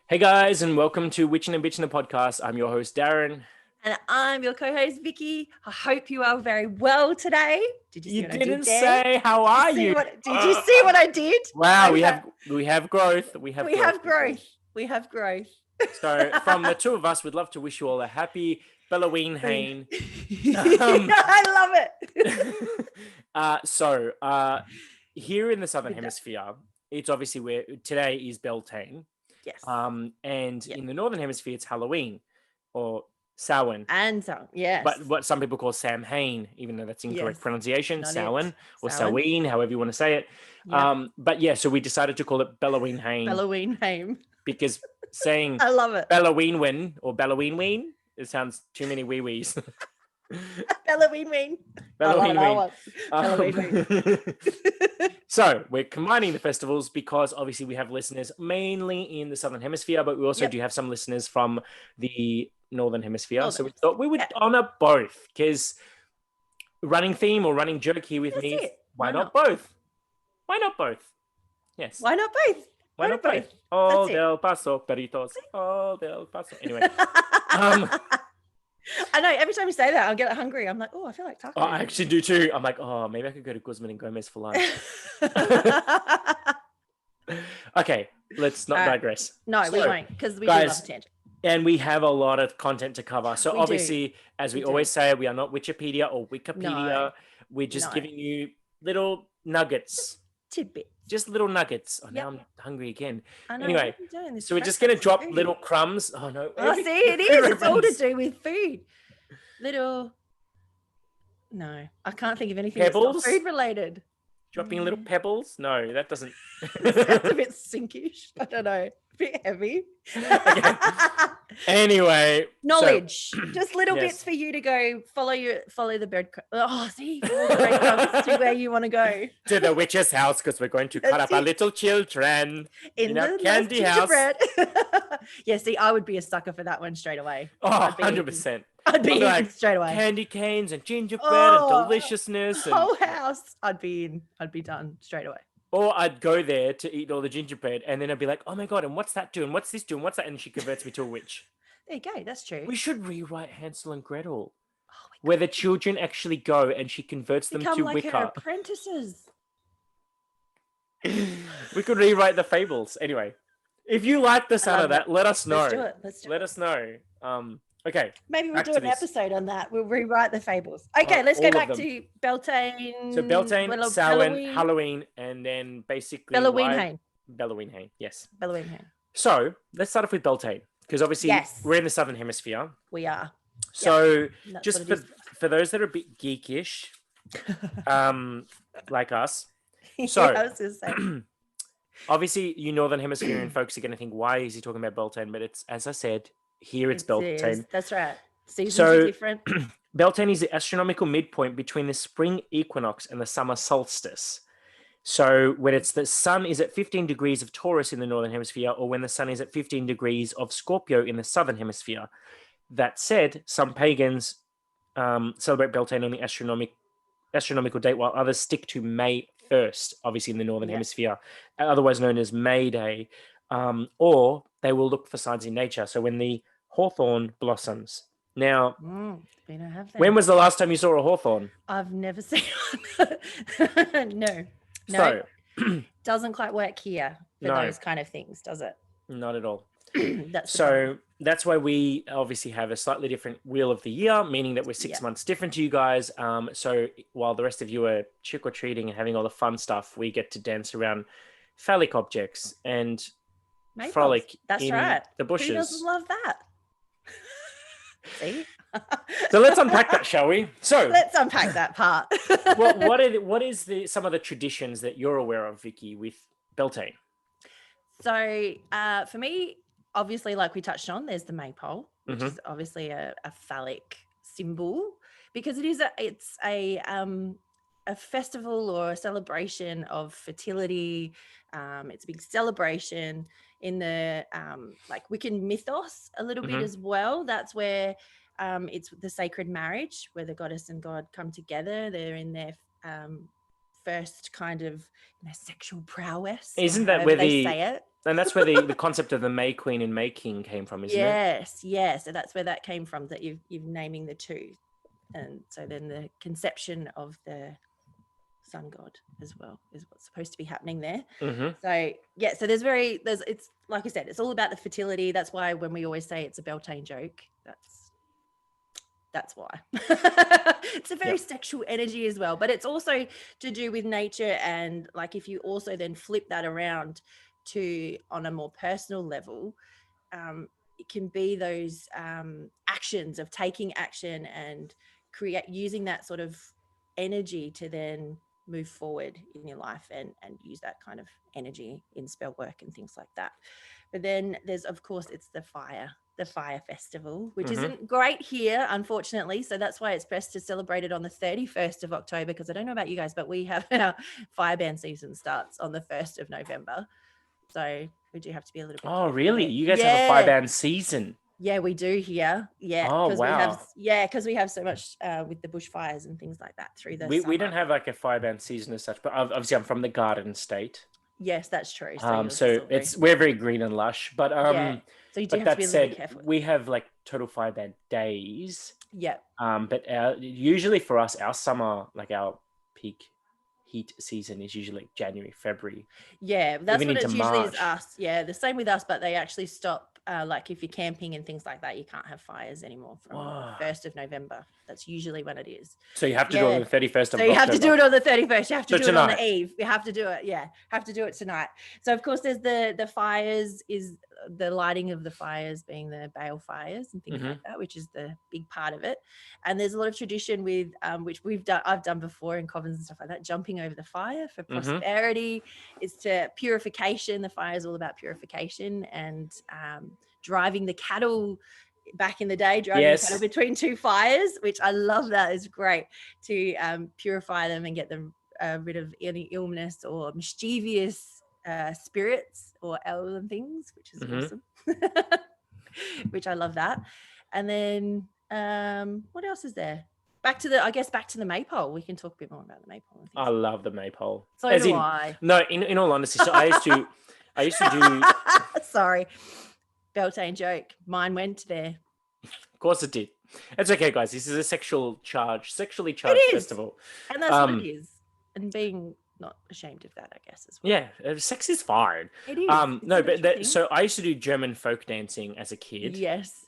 Hey guys, and welcome to Witchin and Bitchin, the podcast. I'm your host, Darren. And I'm your co-host, Vicky. I hope you are very well today. Did you see what I did Didn't there? say how are you? Did you see what I did? Wow, we have growth. We have growth. We have growth. So from the two of us, we'd love to wish you all a happy Beloweenhaim. I love it. Here in the Southern Hemisphere, it's obviously where today is Beltane. Yes. And in the Northern Hemisphere, it's Halloween or Samhain. And so, yes. But what some people call Samhain, even though that's incorrect pronunciation, Samhain or Samhain, however you want to say it. Yep. But yeah, so we decided to call it Beloweenhaim. Beloweenhaim. Because saying I love it. Belloweenwin or Belloweenween, it sounds too many wee-wees. Belloweenween. So we're combining the festivals because obviously we have listeners mainly in the Southern Hemisphere, but we also do have some listeners from the Northern Hemisphere. So we thought we would honor both, because running theme or running joke here with me, why not both? Why not both? Yes. Why not both? Why not both? All del Paso, Peritos. All del Paso. Anyway. I know, every time you say that, I'll get hungry. I'm like, oh, I feel like tacos. Oh, I actually do too. I'm like, oh, maybe I could go to Guzman and Gomez for lunch. Okay, let's not digress. No, we won't, because we do love a tangent. And we have a lot of content to cover. So obviously, as we always say, we are not Wikipedia or Wikipedia. No. We're just giving you little nuggets. Tidbits. Just little nuggets. Oh, now I'm hungry again. I know, anyway, so we're just going to drop little crumbs. Oh, no. Oh, see, it is. It's all to do with food. Little... No, I can't think of anything that's not food related. Dropping little pebbles? No, that doesn't... That's a bit sinkish. I don't know. A bit heavy. Okay. Anyway. Knowledge. Just little bits for you to go follow the breadcrumbs. Oh, see? Follow the breadcrumbs to where you want to go. To the witch's house, because we're going to cut up our little children in our candy house. Yeah, see, I would be a sucker for that one straight away. Oh, 100%. I'd be in straight away. Candy canes and gingerbread and deliciousness. And whole house. I'd be done straight away. Or I'd go there to eat all the gingerbread, and then I'd be like, oh my God, and what's that doing? What's this doing? What's that? And she converts me to a witch. There you go. That's true. We should rewrite Hansel and Gretel, where the children actually go and she converts them to like Wicca. Her apprentices. We could rewrite the fables. Anyway, if you like the sound of that, let us know. Let's do it. Let us know. Okay. Maybe we'll do an episode on that. We'll rewrite the fables. Okay, let's go back to Beltane. So Beltane, Samhain, Halloween, and then basically Beloweenhaim. Beloweenhaim, yes. Beloweenhaim. So let's start off with Beltane, because obviously we're in the Southern Hemisphere. We are. So just for those that are a bit geekish, like us. So I was gonna say. Obviously, you Northern Hemispherian folks are going to think, why is he talking about Beltane? But it's, as I said, here it's Beltane. That's right. Seasons are different. Beltane is the astronomical midpoint between the spring equinox and the summer solstice. So when it's the sun is at 15 degrees of Taurus in the Northern Hemisphere, or when the sun is at 15 degrees of Scorpio in the Southern Hemisphere. That said, some pagans celebrate Beltane on the astronomical date, while others stick to May 1st, obviously in the Northern Hemisphere, otherwise known as May Day. Or they will look for signs in nature. So when the hawthorn blossoms. Now, when was the last time you saw a hawthorn? I've never seen one. No. So, doesn't quite work here for those kind of things, does it? Not at all. That's why we obviously have a slightly different wheel of the year, meaning that we're 6 months different to you guys. So while the rest of you are trick-or-treating and having all the fun stuff, we get to dance around phallic objects and frolic in the bushes. Who doesn't love that? See? So let's unpack that, shall we? So let's unpack that part. what is some of the traditions that you're aware of, Vicky, with Beltane? So for me, obviously, like we touched on, there's the maypole, which is obviously a phallic symbol, because it's a festival or a celebration of fertility. It's a big celebration in the like Wiccan mythos a little bit as well. That's where it's the sacred marriage, where the goddess and god come together. They're in their first kind of sexual prowess. Isn't that where they say it? And that's where the concept of the May Queen and May King came from, isn't it? Yes. So that's where that came from, that you're naming the two. And so then the conception of the sun god as well is what's supposed to be happening there. So yeah, so there's it's like I said, it's all about the fertility. That's why when we always say it's a Beltane joke, that's why. It's a very sexual energy as well, but it's also to do with nature. And like if you also then flip that around to on a more personal level, it can be those actions of taking action and using that sort of energy to then move forward in your life and use that kind of energy in spell work and things like that. But then there's, of course, it's the fire festival, which isn't great here, unfortunately. So that's why it's best to celebrate it on the 31st of October, because I don't know about you guys, but we have our fire band season starts on the 1st of November. So we do have to be a little bit. Oh, really? You guys have a fire band season? Yeah, we do here. Yeah. Oh, wow. Because we have so much with the bushfires and things like that through the summer. We don't have like a fire band season as such, but obviously I'm from the Garden State. Yes, that's true. So we're very green and lush, but so you do have to be a little bit careful. We have like total fire band days. Yeah. But usually for us, our summer, like our peak heat season is usually like January, February. Yeah, that's even what it into usually March. is us. Yeah, the same with us, but they actually stop. Like if you're camping and things like that, you can't have fires anymore from 1st of November. That's usually when it is. So you have to do it on the 31st of October. So you have to do it on the 31st. You have to do tonight. it on the eve. You have to do it. Yeah, have to do it tonight. So of course there's the fires, is the lighting of the fires being the bale fires and things like that, which is the big part of it. And there's a lot of tradition with which I've done before in covens and stuff like that, jumping over the fire for prosperity. It's to purification. The fire is all about purification and driving the cattle. Back in the day, driving the cattle between two fires, which I love. That is great to purify them and get them rid of any illness or mischievous spirits or elves and things, which is awesome. Which I love that. And then what else is there? Back to the maypole. We can talk a bit more about the maypole. And things. I love the maypole. So do I. No, in all honesty, so I used to do. Sorry. Beltane joke. Mine went there. Of course it did. It's okay, guys. This is a sexually charged festival. And that's what it is. And being not ashamed of that, I guess, as well. Yeah, sex is fine. It is. So I used to do German folk dancing as a kid. Yes.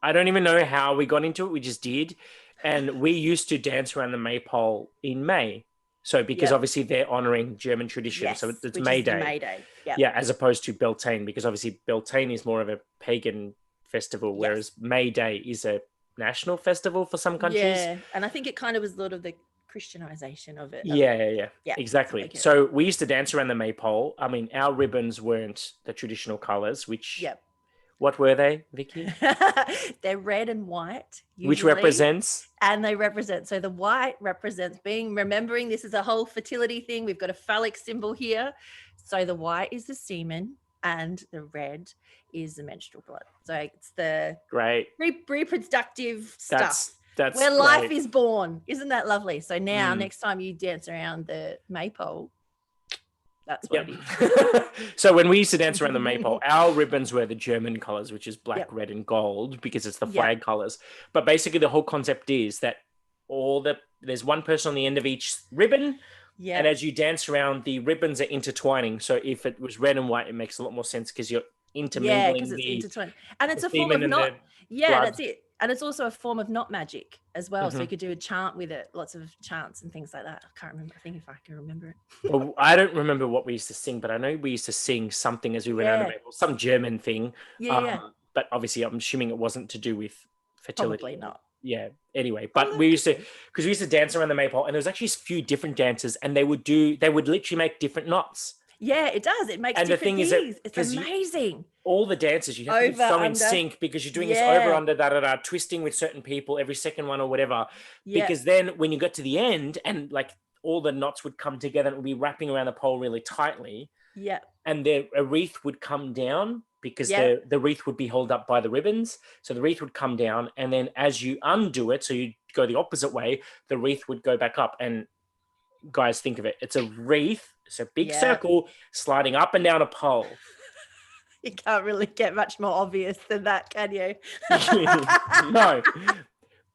I don't even know how we got into it. We just did. And we used to dance around the maypole in May. So because obviously they're honoring German tradition. So it's May Day. May Day. Yeah, as opposed to Beltane, because obviously Beltane is more of a pagan festival, whereas May Day is a national festival for some countries. Yeah, and I think it kind of was a lot of the Christianization of it. Yeah, exactly. So we used to dance around the maypole. I mean, our ribbons weren't the traditional colors, which... What were they, Vicky? They're red and white. Usually, which represents? And they represent. So the white represents remembering this is a whole fertility thing. We've got a phallic symbol here. So the white is the semen and the red is the menstrual blood. So it's the reproductive stuff. That's where life is born. Isn't that lovely? So now next time you dance around the maypole, that's what it is. So when we used to dance around the maypole, our ribbons were the German colors, which is black, red, and gold, because it's the flag colors. But basically, the whole concept is that there's one person on the end of each ribbon, and as you dance around, the ribbons are intertwining. So if it was red and white, it makes a lot more sense because you're intermingling. Yeah, because it's intertwined, and it's a form of not. Yeah, that's it. And it's also a form of not magic as well. So you could do a chant with it, lots of chants and things like that. I can't remember. I think if I can remember it. Well, I don't remember what we used to sing, but I know we used to sing something as we went out of it, some German thing. But obviously, I'm assuming it wasn't to do with fertility. Probably not. Yeah. Anyway, but we used to dance around the maypole, and there was actually a few different dances, and they would literally make different knots. Yeah, it does. It makes different things. It's amazing. All the dances, you have to be so in sync because you're doing this over, under, twisting with certain people, every second one or whatever. Because then when you get to the end and like all the knots would come together and it would be wrapping around the pole really tightly. Yeah. And a wreath would come down because the wreath would be held up by the ribbons. So the wreath would come down, and then as you undo it, so you go the opposite way, the wreath would go back up. And guys, think of it. It's a wreath So big Yeah. circle sliding up and down a pole. You can't really get much more obvious than that, can you? No.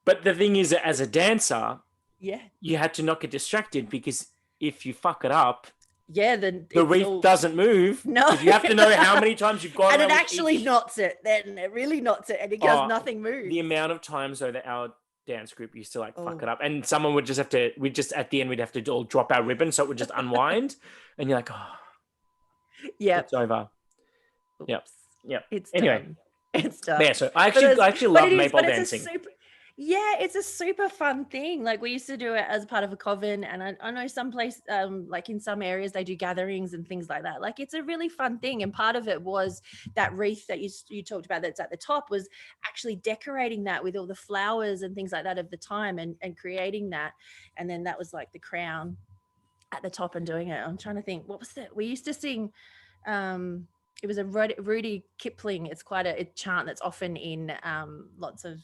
But the thing is that as a dancer, Yeah. you had to not get distracted because if you fuck it up, Yeah, then the it's wreath all... doesn't move. No. Because you have to know how many times you've gone and around it with actually each... knots it. Then it really knots it, and it does nothing move. The amount of times though that our dance group used to like fuck it Oh. up, and someone would just have to. We just at the end we'd have to all drop our ribbon so it would just unwind, and you're like, oh, Yeah, it's over. Oops. Yep. It's Anyway. done. It's done. Yeah, so I actually love maypole dancing. It's a super fun thing. Like we used to do it as part of a coven, and I know some place, like in some areas, they do gatherings and things like that. Like it's a really fun thing, and part of it was that wreath that you talked about that's at the top was actually decorating that with all the flowers and things like that of the time, and creating that, and then that was like the crown at the top and doing it. I'm trying to think, what was that? We used to sing. It was a Rudy Kipling. It's quite a chant that's often in lots of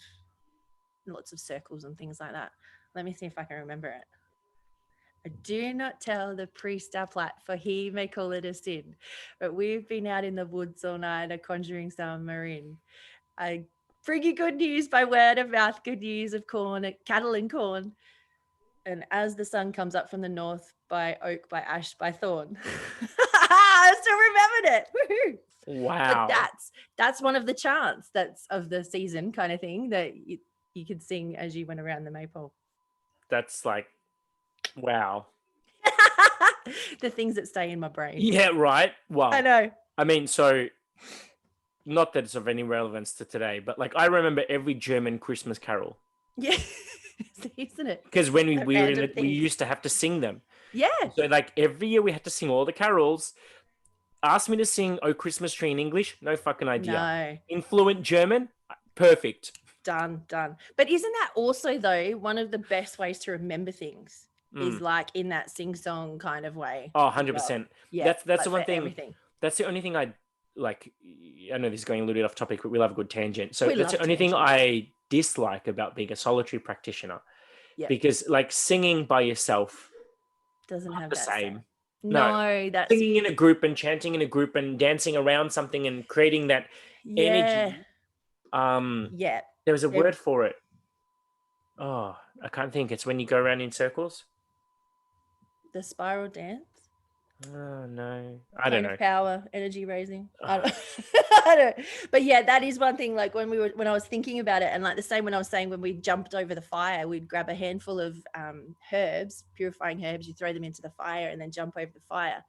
circles and things like that. Let me see if I can remember it. I do not tell the priest our plight, for he may call it a sin. But we've been out in the woods all night, a conjuring summer in. I bring you good news by word of mouth, good news of corn, cattle and corn. And as the sun comes up from the north, by oak, by ash, by thorn. I still remembered it. Woohoo! Wow. But that's one of the chants that's of the season kind of thing that you could sing as you went around the maypole. That's like, wow. The things that stay in my brain. Yeah, right. Well, I know. I mean, so not that it's of any relevance to today, but like I remember every German Christmas carol. Yeah, isn't it? Because when we were in it, we used to have to sing them. Yeah. So like every year we had to sing all the carols. Ask me to sing "Oh Christmas Tree" in English, no fucking idea. No. Influent German, perfect. Done. But isn't that also though one of the best ways to remember things? Is like in that sing-song kind of way. Oh, 100%. Yeah, that's the one thing. Everything. That's the only thing I like. I know this is going a little bit off topic, but we love a good tangent. So that's the only thing I dislike about being a solitary practitioner. Yeah. Because like singing by yourself doesn't have the that same. No, that's singing in a group and chanting in a group and dancing around something and creating that energy. Yeah. There was a word for it. Oh, I can't think. It's when you go around in circles. The spiral dance. Oh no, I don't know. Power, energy raising. I don't. But yeah, that is one thing. Like when I was thinking about it, and like the same when I was saying when we jumped over the fire, we'd grab a handful of herbs, purifying herbs. You throw them into the fire and then jump over the fire.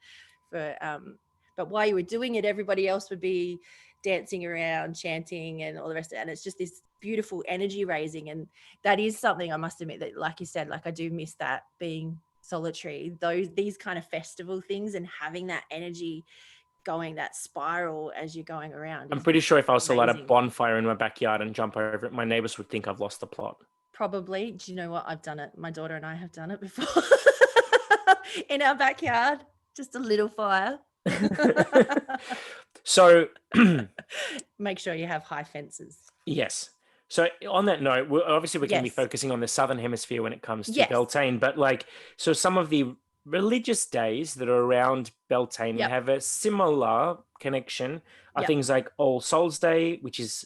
But while you were doing it, everybody else would be dancing around, chanting, and all the rest of it. And it's just this beautiful energy raising, and that is something I must admit that, like you said, like I do miss that being solitary, these kind of festival things and having that energy going, that spiral as you're going around. I'm pretty sure if I was to light a bonfire in my backyard and jump over it, my neighbors would think I've lost the plot. Probably. Do you know what? I've done it. My daughter and I have done it before in our backyard. Just a little fire. So make sure you have high fences. Yes. So on that note, we're going to be focusing on the Southern Hemisphere when it comes to Beltane, but like, so some of the religious days that are around Beltane and have a similar connection are things like All Souls Day, which is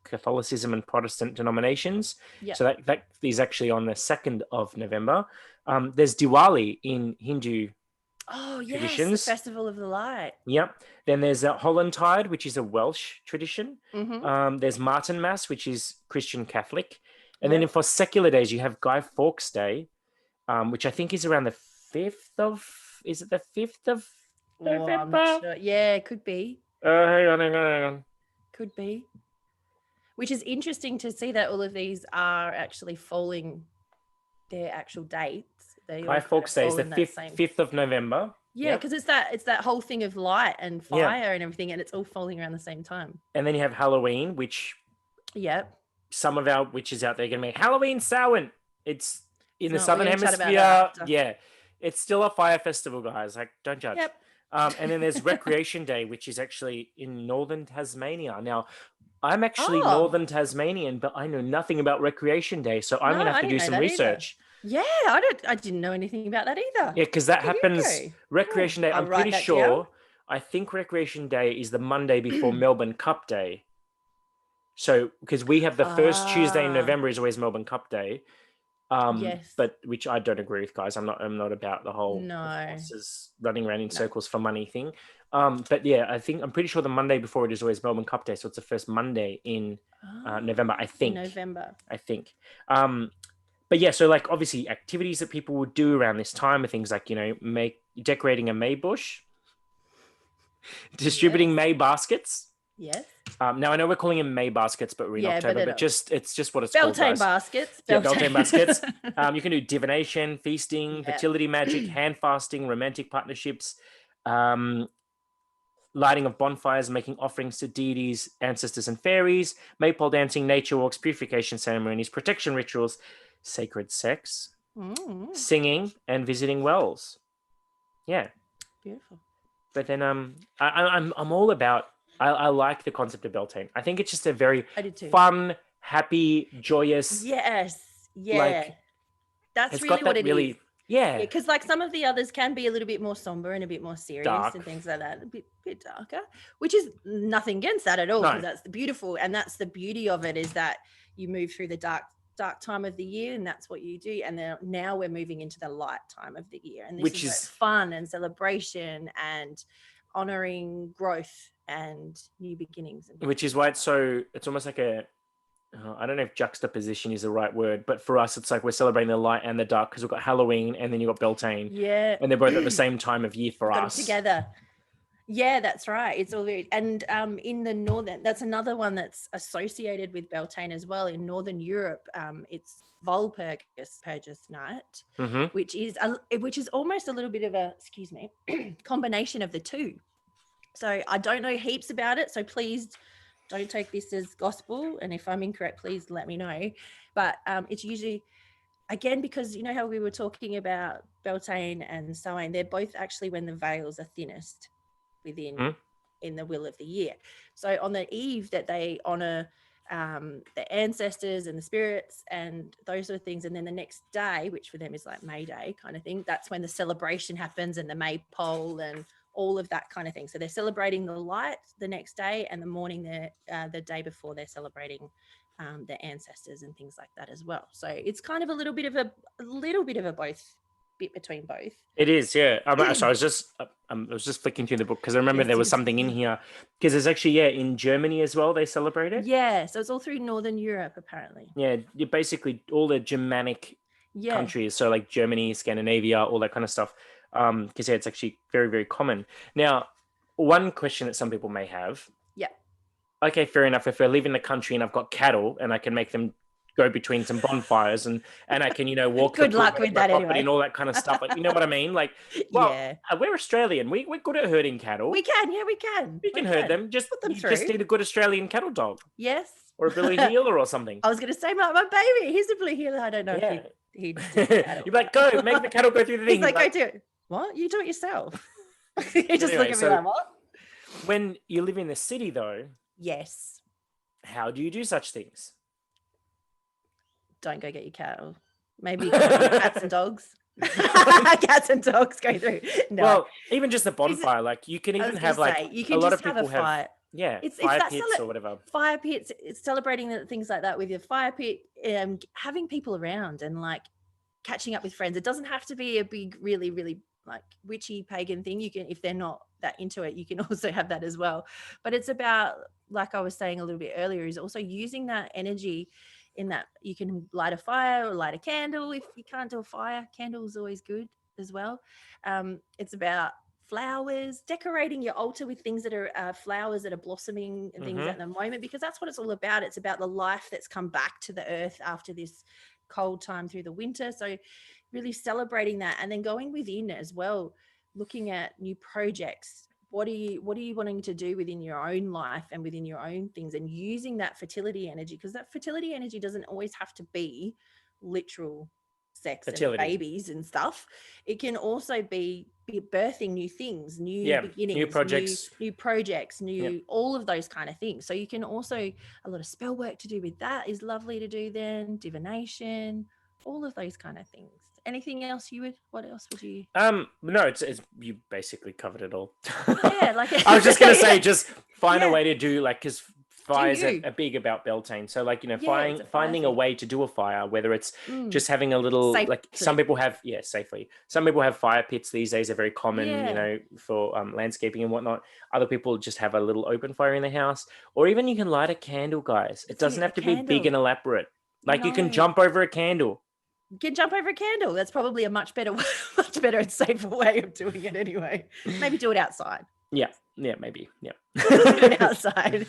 Catholicism and Protestant denominations. So that is actually on the 2nd of November. There's Diwali in Hindu traditions. The Festival of the Light. Yep. Then there's a Hollandtide, which is a Welsh tradition. There's Martinmas, which is Christian Catholic. And then for secular days, you have Guy Fawkes Day, which I think is around the 5th of... Is it the 5th of November? I'm not sure. Yeah, it could be. Hang on. Could be. Which is interesting to see that all of these are actually falling their actual dates. Guy Fawkes Day is the 5th of November. Yeah, because it's that whole thing of light and fire and everything, and it's all falling around the same time. And then you have Halloween, which some of our witches out there are going to be Halloween Samhain. It's in the Southern Hemisphere. Yeah, it's still a fire festival, guys. Like, don't judge. Yep. And then there's Recreation Day, which is actually in northern Tasmania. Now, I'm actually northern Tasmanian, but I know nothing about Recreation Day, so I'm going to have to do some research. Yeah, I didn't know anything about that either. Yeah, because that There you happens go. Recreation Day. I'll I'm write pretty that down. sure. I think Recreation Day is the Monday before Melbourne Cup Day. So, because we have the first Tuesday in Ah, November is always Melbourne Cup Day. yes. But which I don't agree with, guys. I'm not about the whole No, horses running around in no. circles for money thing. But yeah, I'm pretty sure the Monday before it is always Melbourne Cup Day, so it's the first Monday in November. I In think. November. I think. But yeah, so like obviously activities that people would do around this time are things like make decorating a May bush, distributing Yes. May baskets. Yes. Now I know we're calling them May baskets, but we're in Yeah, October. but But it's just what it's called, Beltane guys. baskets. Yeah, Beltane Beltane. baskets. You can do divination, feasting, Yeah. fertility magic, hand fasting, romantic partnerships, um, lighting of bonfires, making offerings to deities, ancestors, and fairies, maypole dancing, nature walks, purification ceremonies, protection rituals, sacred sex, Mm, singing, and visiting wells. Yeah, beautiful. but then I'm all about. I like the concept of Beltane. I think it's just a very I did too. fun, happy, joyous. Yes. Yeah. Like That's it's really got what that it is. really Yeah, yeah because like some of the others can be a little bit more somber and a bit more serious and dark. things like that, a bit darker, which is nothing against that at all, because No, that's the beautiful, and that's the beauty of it, is that you move through the dark time of the year, and that's what you do. And then now we're moving into the light time of the year, and this which is like is fun and celebration and honoring growth and new beginnings and which is things why like it's that. so. It's almost like a. I don't know if juxtaposition is the right word, but for us, it's like we're celebrating the light and the dark because we've got Halloween and then you've got Beltane, Yeah. and they're both at the same time of year for Got it us. together. Yeah, that's right. It's all very, and in the northern, that's another one that's associated with Beltane as well. In Northern Europe, it's Walpurgis Purgis night, Mm-hmm. which is almost a little bit of a, excuse me, combination of the two. So I don't know heaps about it, so please don't take this as gospel. And if I'm incorrect, please let me know. But it's usually, again, because you know how we were talking about Beltane and Samhain, they're both actually when the veils are thinnest within in the will of the year. So on the eve that they honor the ancestors and the spirits and those sort of things, and then the next day, which for them is like May Day kind of thing, that's when the celebration happens and the maypole and all of that kind of thing. So they're celebrating the light the next day, and the morning the day before they're celebrating their ancestors and things like that as well. So it's kind of a little bit of a both bit between both. It is, yeah. So I was just flicking through the book because I remember there was Yes. something in here because there's actually in Germany as well they celebrate it. Yeah, so it's all through Northern Europe apparently. Yeah, you basically all the Germanic countries, so like Germany, Scandinavia, all that kind of stuff. Because it's actually very, very common. Now, one question that some people may have. Yeah. Okay, fair enough. If I live in the country and I've got cattle and I can make them go between some bonfires and I can walk Good the luck with that property anyway. and all that kind of stuff. Like, you know what I mean? Like, well, yeah, we're Australian. We're good at herding cattle. we can. Yeah, we can. We can herd them. Just put them you through. just need a good Australian cattle dog. Yes. Or a Billy Heeler or something. I was going to say my baby. He's a Billy Heeler. I don't know if he'd you're like, go make the cattle go through the thing. He's like, go do it. What? You do it yourself. You just Anyway, look at me like, what? When you live in the city, though, yes. How do you do such things? Don't go get your cattle. Maybe you can do cats and dogs. Cats and dogs go through. No. Well, even just the bonfire, like you can even have you can a lot just of people have fire pits or whatever. Fire pits, it's celebrating things like that with your fire pit, having people around and like catching up with friends. It doesn't have to be a big, really, really like witchy pagan thing. You can, if they're not that into it, you can also have that as well. But it's about, like I was saying a little bit earlier, is also using that energy in that you can light a fire or light a candle. If you can't do a fire, candle is always good as well. It's about flowers, decorating your altar with things that are flowers that are blossoming and things at the moment, because that's what it's all about. It's about the life that's come back to the earth after this cold time through the winter. So really celebrating that, and then going within as well, looking at new projects. What are you wanting to do within your own life and within your own things, and using that fertility energy, because that fertility energy doesn't always have to be literal sex fertility and babies and stuff. It can also be birthing new things, new beginnings, new projects, all of those kind of things. So you can also, a lot of spell work to do with that is lovely to do then, divination, all of those kind of things. Anything else what else would you? No, it's you basically covered it all. Yeah, like I was just gonna say, yeah. just find a Yeah. way to do like, because fires you. are big about Beltane. So like, Yeah, it's a fire finding a thing. way to do a fire, whether it's Mm. just having a little, like some Safely. people have, safely. Some people have fire pits these days, are very common, Yeah. for landscaping and whatnot. Other people just have a little open fire in the house, or even you can light a candle, guys. It That's doesn't it, have a to be big candle. and elaborate. Like you can No. jump over a candle. You can jump over a candle. That's probably a much better and safer way of doing it anyway. Maybe do it outside. Yeah, maybe. Yeah. Do it outside.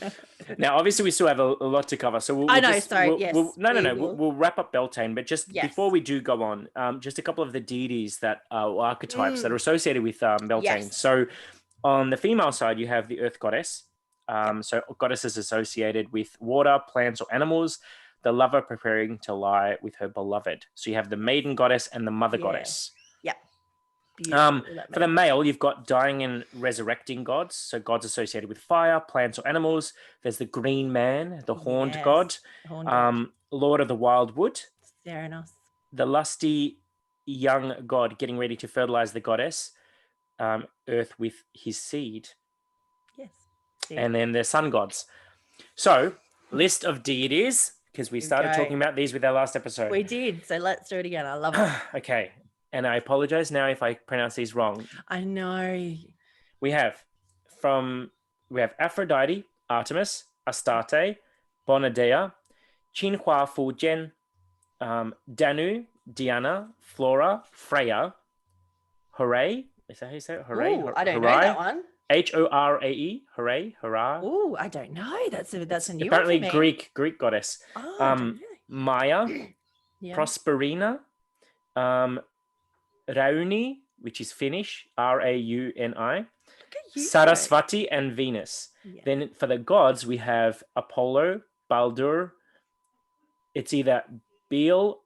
Now, obviously, we still have a lot to cover, so I know. Sorry. Yes. We'll wrap up Beltane, but just Yes. before we do go on, just a couple of the deities that or archetypes that are associated with Beltane. Yes. So, on the female side, you have the Earth Goddess. So, goddess is associated with water, plants, or animals. The lover preparing to lie with her beloved. So you have the maiden goddess and the mother goddess. Yeah. Beautiful. For the male, you've got dying and resurrecting gods. So gods associated with fire, plants, or animals. There's the green man, the horned god, lord of the wild wood. Theranos. The lusty young god getting ready to fertilize the goddess, earth with his seed. Yes. And then the sun gods. So, list of deities, because we started talking about these with our last episode. We did. So let's do it again. I love it. Okay. And I apologize now if I pronounce these wrong. I know. We have Aphrodite, Artemis, Astarte, Bonadea, Qinhua Fujian, Danu, Diana, Flora, Freya, Hooray. Is that how you say it? Hooray? Ooh, I don't know that one. Horae, hooray, hurrah. Oh, I don't know. That's a new apparently one for me. Greek goddess. Oh, Maya, Prosperina, Rauni, which is Finnish, Rauni, Sarasvati, and Venus. Yeah. Then for the gods, we have Apollo, Baldur. It's either Bel,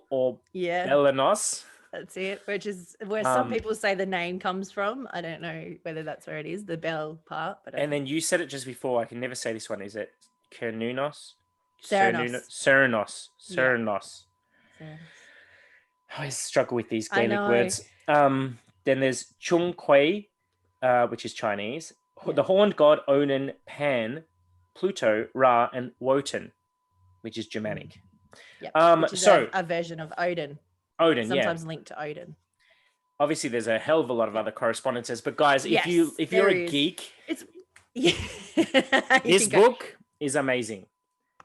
or Belenos. That's it, which is where some people say the name comes from. I don't know whether that's where it is, the bell part. But then you said it just before. I can never say this one. Is it Cernunos? Ceranos. Ceranos. I always struggle with these Gaelic words. Then there's Chung Kui, which is Chinese. Yeah. The horned god Onan, Pan, Pluto, Ra, and Wotan, which is Germanic. Yep. Which is a version of Odin. Sometimes linked to Odin. Obviously, there's a hell of a lot of other correspondences, but guys, if you're a geek, this book is amazing.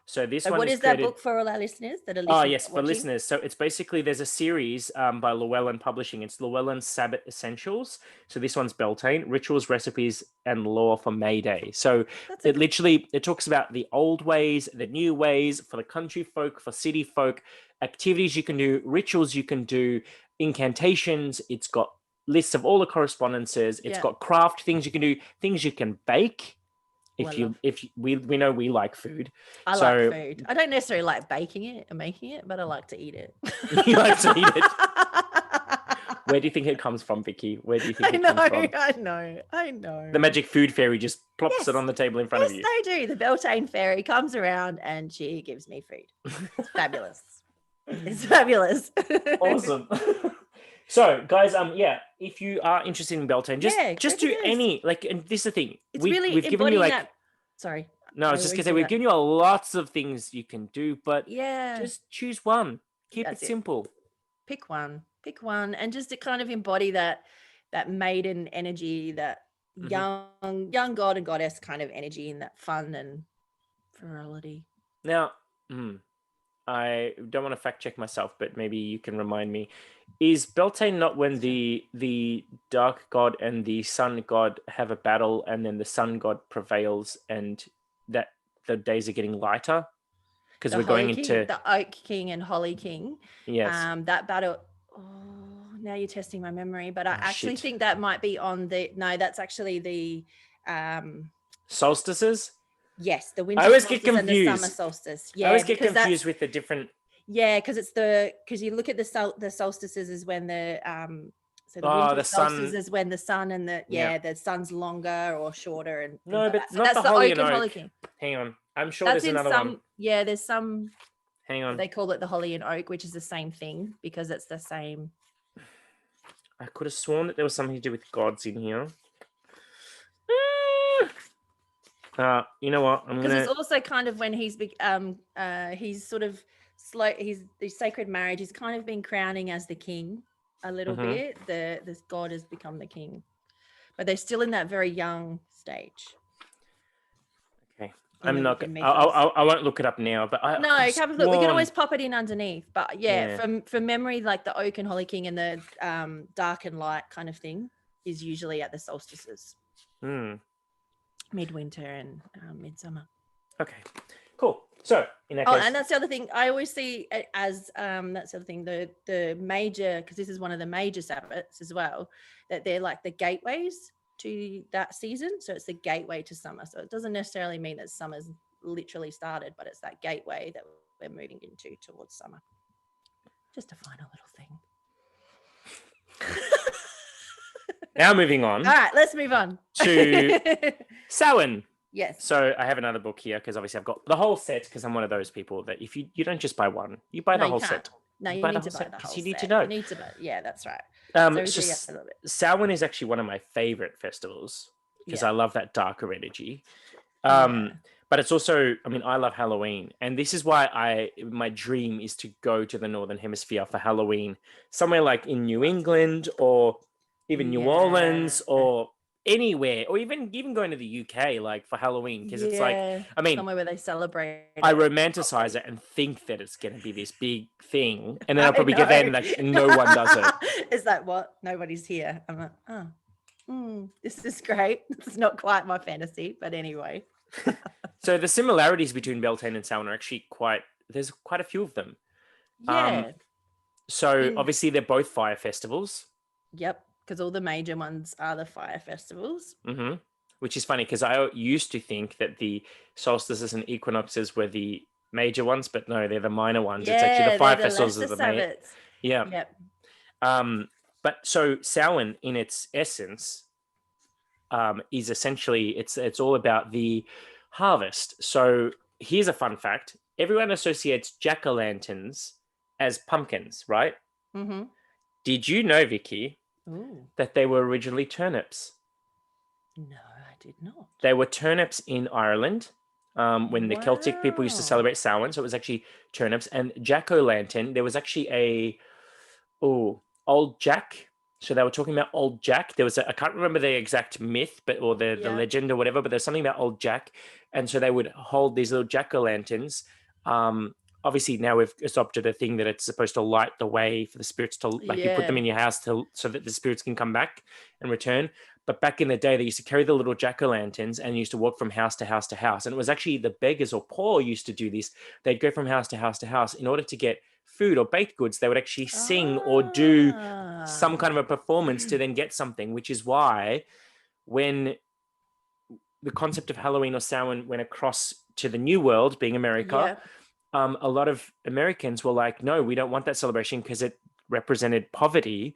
So what is that book for all our listeners that are listening? Oh yes, for listeners. So it's basically there's a series by Llewellyn Publishing. It's Llewellyn Sabbath Essentials. So this one's Beltane, Rituals, Recipes, and Lore for May Day. So it talks about the old ways, the new ways for the country folk, for city folk, activities you can do, rituals you can do, incantations. It's got lists of all the correspondences. It's got craft things you can do, things you can bake. We know we like food. I like food. I don't necessarily like baking it or making it, but I like to eat it. You like to eat it. Where do you think it comes from, Vicky? Where do you think it comes from? I know. The magic food fairy just plops it on the table in front of you. Yes, they do. The Beltane fairy comes around and she gives me food. It's fabulous. It's fabulous. Awesome. So, guys, if you are interested in Beltane, just do any, and this is the thing. We've given you Sorry. No, I was just going to say, we've given you lots of things you can do, but just choose one. Keep it simple. Pick one, and just to kind of embody that maiden energy, that young god and goddess kind of energy, and that fun and virility. Now, I don't want to fact check myself, but maybe you can remind me. Is Beltane not when the dark god and the sun god have a battle, and then the sun god prevails, and that the days are getting lighter? Because we're going into the Oak King and Holly King. Yes. That battle. Oh, now you're testing my memory, but I actually think that might be on the. No, that's actually the. Solstices. Yes, the winter. I always get confused. And the summer solstice. Yeah, I always get confused with the different. Yeah, because you look at the solstices is when the winter solstice is when the sun and the sun's longer or shorter and no, but so not that's the Holly Oak and Holly King. Hang on, I'm sure there's another one. Yeah, there's some. Hang on. They call it the holly and oak, which is the same thing because it's the same. I could have sworn that there was something to do with gods in here. You know what? I'm Because gonna. it's also kind of when he's sort of slow. He's the sacred marriage. He's kind of been crowning as the king a little bit. This god has become the king, but they're still in that very young stage. Okay, in I'm the not. Wiccan I won't look it up now. But I No, could've have a look. We can sworn- always pop it in underneath. But yeah, Yeah. from memory, like the oak and holly king and the dark and light kind of thing is usually at the solstices, midwinter and midsummer. Okay, cool. So in that Oh, case, and that's the other thing. I always see it as that's the other thing. The major, because this is one of the major Sabbats as well, that they're like the gateways to that season. So it's the gateway to summer. So it doesn't necessarily mean that summer's literally started, but it's that gateway that we're moving into towards summer. Just a final little thing. now moving on. All right, let's move on to Samhain. Yes. So I have another book here because obviously I've got the whole set because I'm one of those people that if you don't just buy one, you buy the whole set. No, you buy need the to whole buy the set whole you need set. to know. You need to buy. Yeah, that's right. Samhain is actually one of my favorite festivals because I love that darker energy. But it's also, I mean, I love Halloween, and this is why my dream is to go to the Northern Hemisphere for Halloween, somewhere like in New England or even New Orleans or anywhere, or even going to the UK, like for Halloween, because it's like, I mean, somewhere where they celebrate. I romanticize it and think that it's going to be this big thing, and then I'll probably get there and like no one does it. It's like, what? Nobody's here. I'm like, this is great. It's not quite my fantasy, but anyway. So the similarities between Beltane and Salon are actually there's quite a few of them. Yeah. So obviously they're both fire festivals. Yep, because all the major ones are the fire festivals. Mm-hmm. Which is funny because I used to think that the solstices and equinoxes were the major ones, but no, they're the minor ones. It's actually the fire festivals are the main. Yeah. Yep. But so Samhain in its essence is essentially it's all about the harvest. So here's a fun fact: everyone associates jack-o'-lanterns as pumpkins, right? Mm-hmm. Did you know, Vicky, that they were originally turnips? No, I did not. They were turnips in Ireland when the Celtic people used to celebrate Samhain. So it was actually turnips. And jack-o'-lantern, there was actually old Jack. So they were talking about old Jack. There was I can't remember the exact myth, or the legend or whatever, but there's something about old Jack. And so they would hold these little jack-o'-lanterns. Obviously now we've adopted a thing that it's supposed to light the way for the spirits to, like you put them in your house so that the spirits can come back and return. But back in the day, they used to carry the little jack-o'-lanterns and used to walk from house to house to house. And it was actually the beggars or poor used to do this. They'd go from house to house to house in order to get food or baked goods. They would actually sing or do some kind of a performance to then get something, which is why when the concept of Halloween or Samhain went across to the New World, being America, a lot of Americans were like, no, we don't want that celebration because it represented poverty.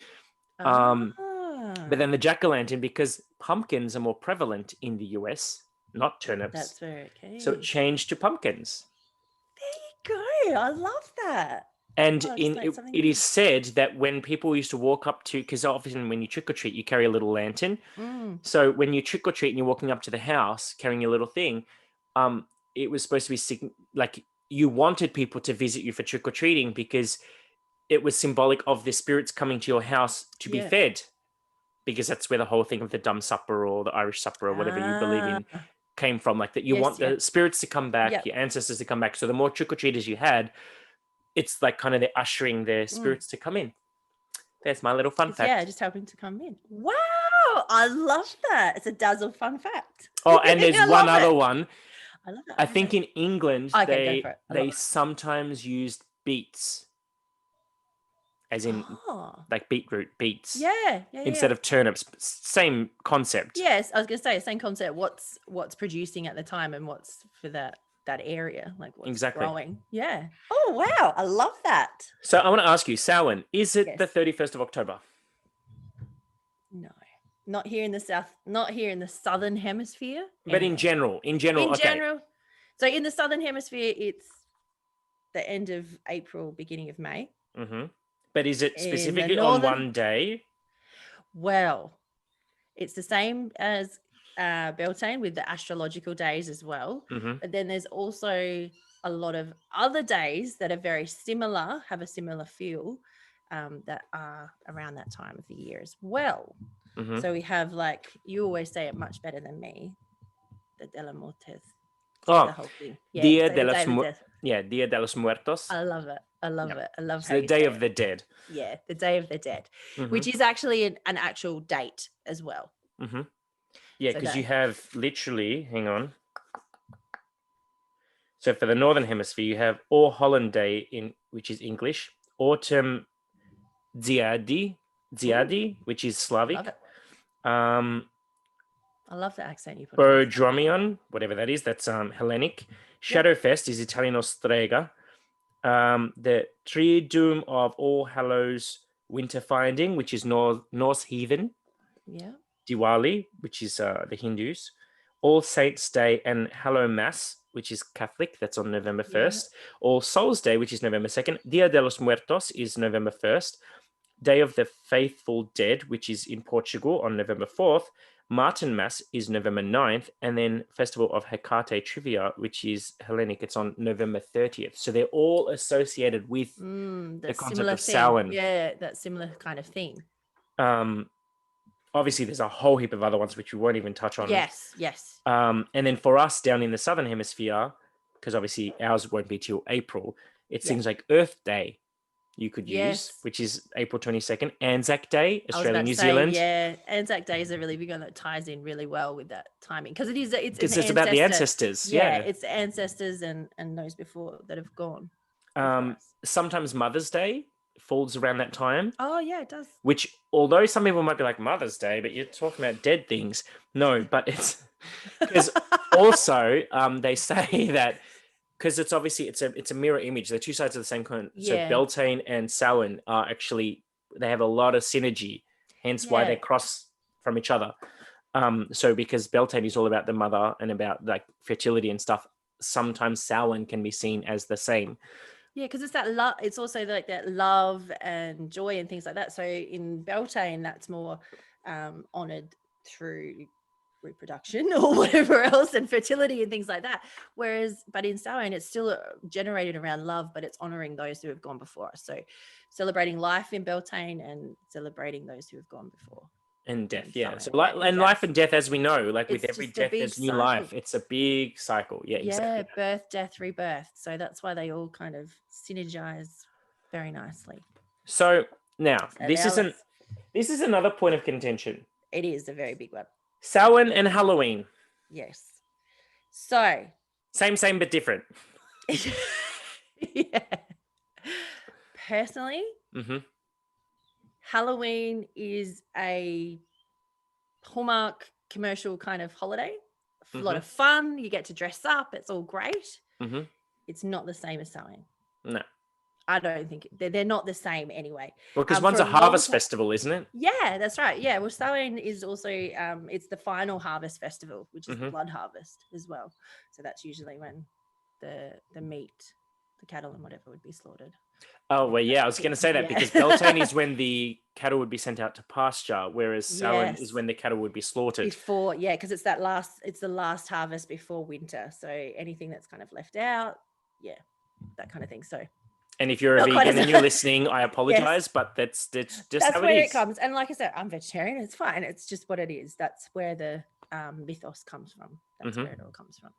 But then the jack-o'-lantern, because pumpkins are more prevalent in the US, not turnips. That's very okay. So it changed to pumpkins. There you go. I love that. And it is said that when people used to walk up to, because often when you trick or treat, you carry a little lantern. So when you trick or treat and you're walking up to the house carrying your little thing, it was supposed to be like you wanted people to visit you for trick or treating because it was symbolic of the spirits coming to your house to be fed, because that's where the whole thing of the dumb supper or the Irish supper or whatever you believe in came from. Like that, you want the spirits to come back, your ancestors to come back. So the more trick or treaters you had, it's like kind of they're ushering their spirits to come in. There's my little fun fact. Yeah, just helping to come in. Wow, I love that. It's a dazzle fun fact. Oh, and there's one other one. I love that. I think in England they sometimes used beets, as in like beetroot beets. Instead of turnips. Same concept. Yes, I was going to say same concept. What's producing at the time and what's for that area, like what's growing. Yeah. Oh wow, I love that. So I want to ask you, Samhain, is it the 31st of October? No, not here in the south, not here in the southern hemisphere. But in general. So in the southern hemisphere, it's the end of April, beginning of May. Mm-hmm. But is it In the specifically on one day? Well, it's the same as Beltane with the astrological days as well. Mm-hmm. But then there's also a lot of other days that are very similar, have a similar feel, that are around that time of the year as well. Mm-hmm. So we have, like, you always say it much better than me, the De la Mortes. Oh, the whole thing. Yeah, Dia say de the los Day of the Dead. Dia de los Muertos. I love it. I love Yep. it. I love It's how the you Day say of it. the Dead. Yeah, the Day of the Dead, Mm-hmm. which is actually an actual date as well. Mm-hmm. Yeah, So because you that- have literally, hang on. So for the Northern Hemisphere, you have All Holland Day, which is English, Autumn Dziadi, which is Slavic. Love it. I love the accent you put on. Bodromion, whatever that is, that's Hellenic. Shadowfest is Italiano Strega. The Triduum of All Hallows Winter Finding, which is Norse Heathen. Yeah. Diwali, which is the Hindus. All Saints Day and Hallow Mass, which is Catholic, that's on November 1st. All Souls Day, which is November 2nd. Dia de los Muertos is November 1st. Day of the Faithful Dead, which is in Portugal on November 4th. Martin Mass is November 9th. And then Festival of Hecate Trivia, which is Hellenic, it's on November 30th. So they're all associated with the concept of Samhain. Yeah, that similar kind of thing. Obviously, there's a whole heap of other ones which we won't even touch on. Yes. And then for us down in the Southern Hemisphere, because obviously ours won't be till April, it's things like Earth Day you could use, which is April 22nd. Anzac Day, Australia, New Zealand. Yeah, Anzac Day is a really big one that ties in really well with that timing, because it's about the ancestors. Yeah, it's the ancestors and those before that have gone. Sometimes Mother's Day falls around that time. Oh yeah, it does. Which, although some people might be like Mother's Day, but you're talking about dead things. No, but it's because also they say that because it's obviously it's a mirror image. They're two sides of the same coin. So Beltane and Samhain are actually, they have a lot of synergy, hence why they cross from each other. So because Beltane is all about the mother and about like fertility and stuff, sometimes Samhain can be seen as the same. Yeah, because it's that love. It's also like that love and joy and things like that. So in Beltane, that's more honored through reproduction or whatever else, and fertility and things like that. But in Samhain, it's still generated around love, but it's honoring those who have gone before us. So celebrating life in Beltane and celebrating those who have gone before. And death, So life and death, as we know, like with every death, there's new life. It's a big cycle. Yeah, exactly. Birth, death, rebirth. So that's why they all kind of synergize very nicely. So now, this is another point of contention. It is a very big one. Samhain and Halloween. Yes. So. Same but different. Yeah. Personally, Halloween is a Hallmark commercial kind of holiday. A lot of fun. You get to dress up. It's all great. It's not the same as Samhain. No. I don't think they're not the same anyway. Well, because one's a harvest festival, isn't it? Yeah, that's right. Yeah, well, Samhain is also it's the final harvest festival, which is the blood harvest as well. So that's usually when the meat, the cattle and whatever would be slaughtered. Oh well, yeah, I was going to say that because Beltane is when the cattle would be sent out to pasture, whereas Samhain is when the cattle would be slaughtered. Before, it's the last harvest before winter. So anything that's kind of left out, that kind of thing. So. And if you're a vegan and you're listening, I apologize, but that's just how where it is. It comes. And like I said, I'm vegetarian. It's fine. It's just what it is. That's where the mythos comes from. That's where it all comes from.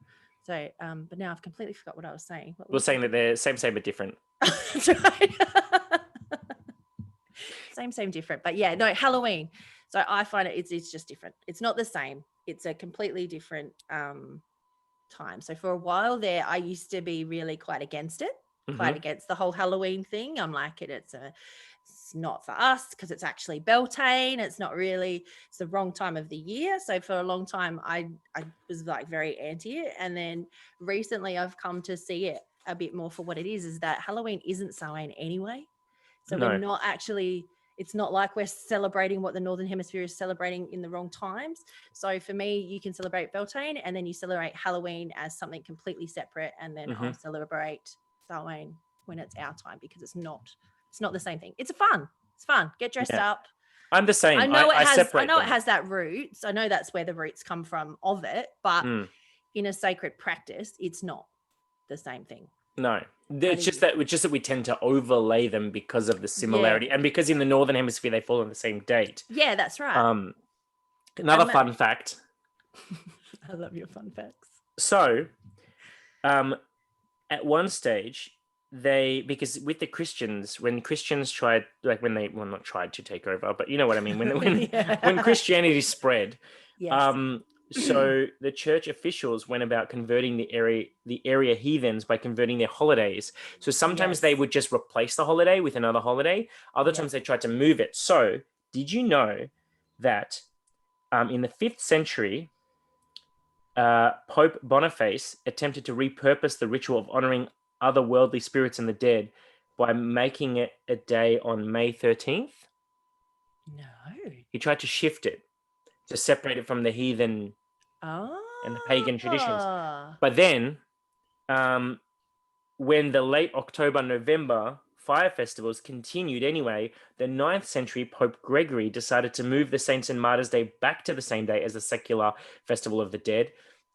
So, but now I've completely forgot what I was saying. We're saying that they're same but different. That's right. Same, different. But yeah, no, Halloween. So I find it's just different. It's not the same. It's a completely different time. So for a while there, I used to be really quite against it. Quite against the whole Halloween thing. I'm like, it's not for us because it's actually Beltane. It's not really, it's the wrong time of the year. So for a long time, I was like very anti it. And then recently I've come to see it a bit more for what it is that Halloween isn't Samhain anyway. So we're not actually, it's not like we're celebrating what the Northern Hemisphere is celebrating in the wrong times. So for me, you can celebrate Beltane and then you celebrate Halloween as something completely separate. And then I'll celebrate Samhain when it's our time, because it's not the same thing. It's fun. Get dressed up. I'm the same. I know I separate it them. has that roots. I know that's where the roots come from of it, but in a sacred practice, it's not the same thing. No, it's just that we tend to overlay them because of the similarity, and because in the Northern Hemisphere they fall on the same date. Yeah, that's right. Another fun fact. I love your fun facts. So, at one stage, because with the Christians, when Christians tried, like when they, well, not tried to take over, but you know what I mean, when Christianity spread, so the church officials went about converting the area heathens by converting their holidays. So sometimes they would just replace the holiday with another holiday. Other times they tried to move it. So did you know that in the 5th century, Pope Boniface attempted to repurpose the ritual of honoring other worldly spirits and the dead by making it a day on May 13th? No. He tried to shift it to separate it from the heathen and the pagan traditions. But then, when the late October, November fire festivals continued anyway, the 9th century Pope Gregory decided to move the Saints and Martyrs Day back to the same day as the secular Festival of the Dead,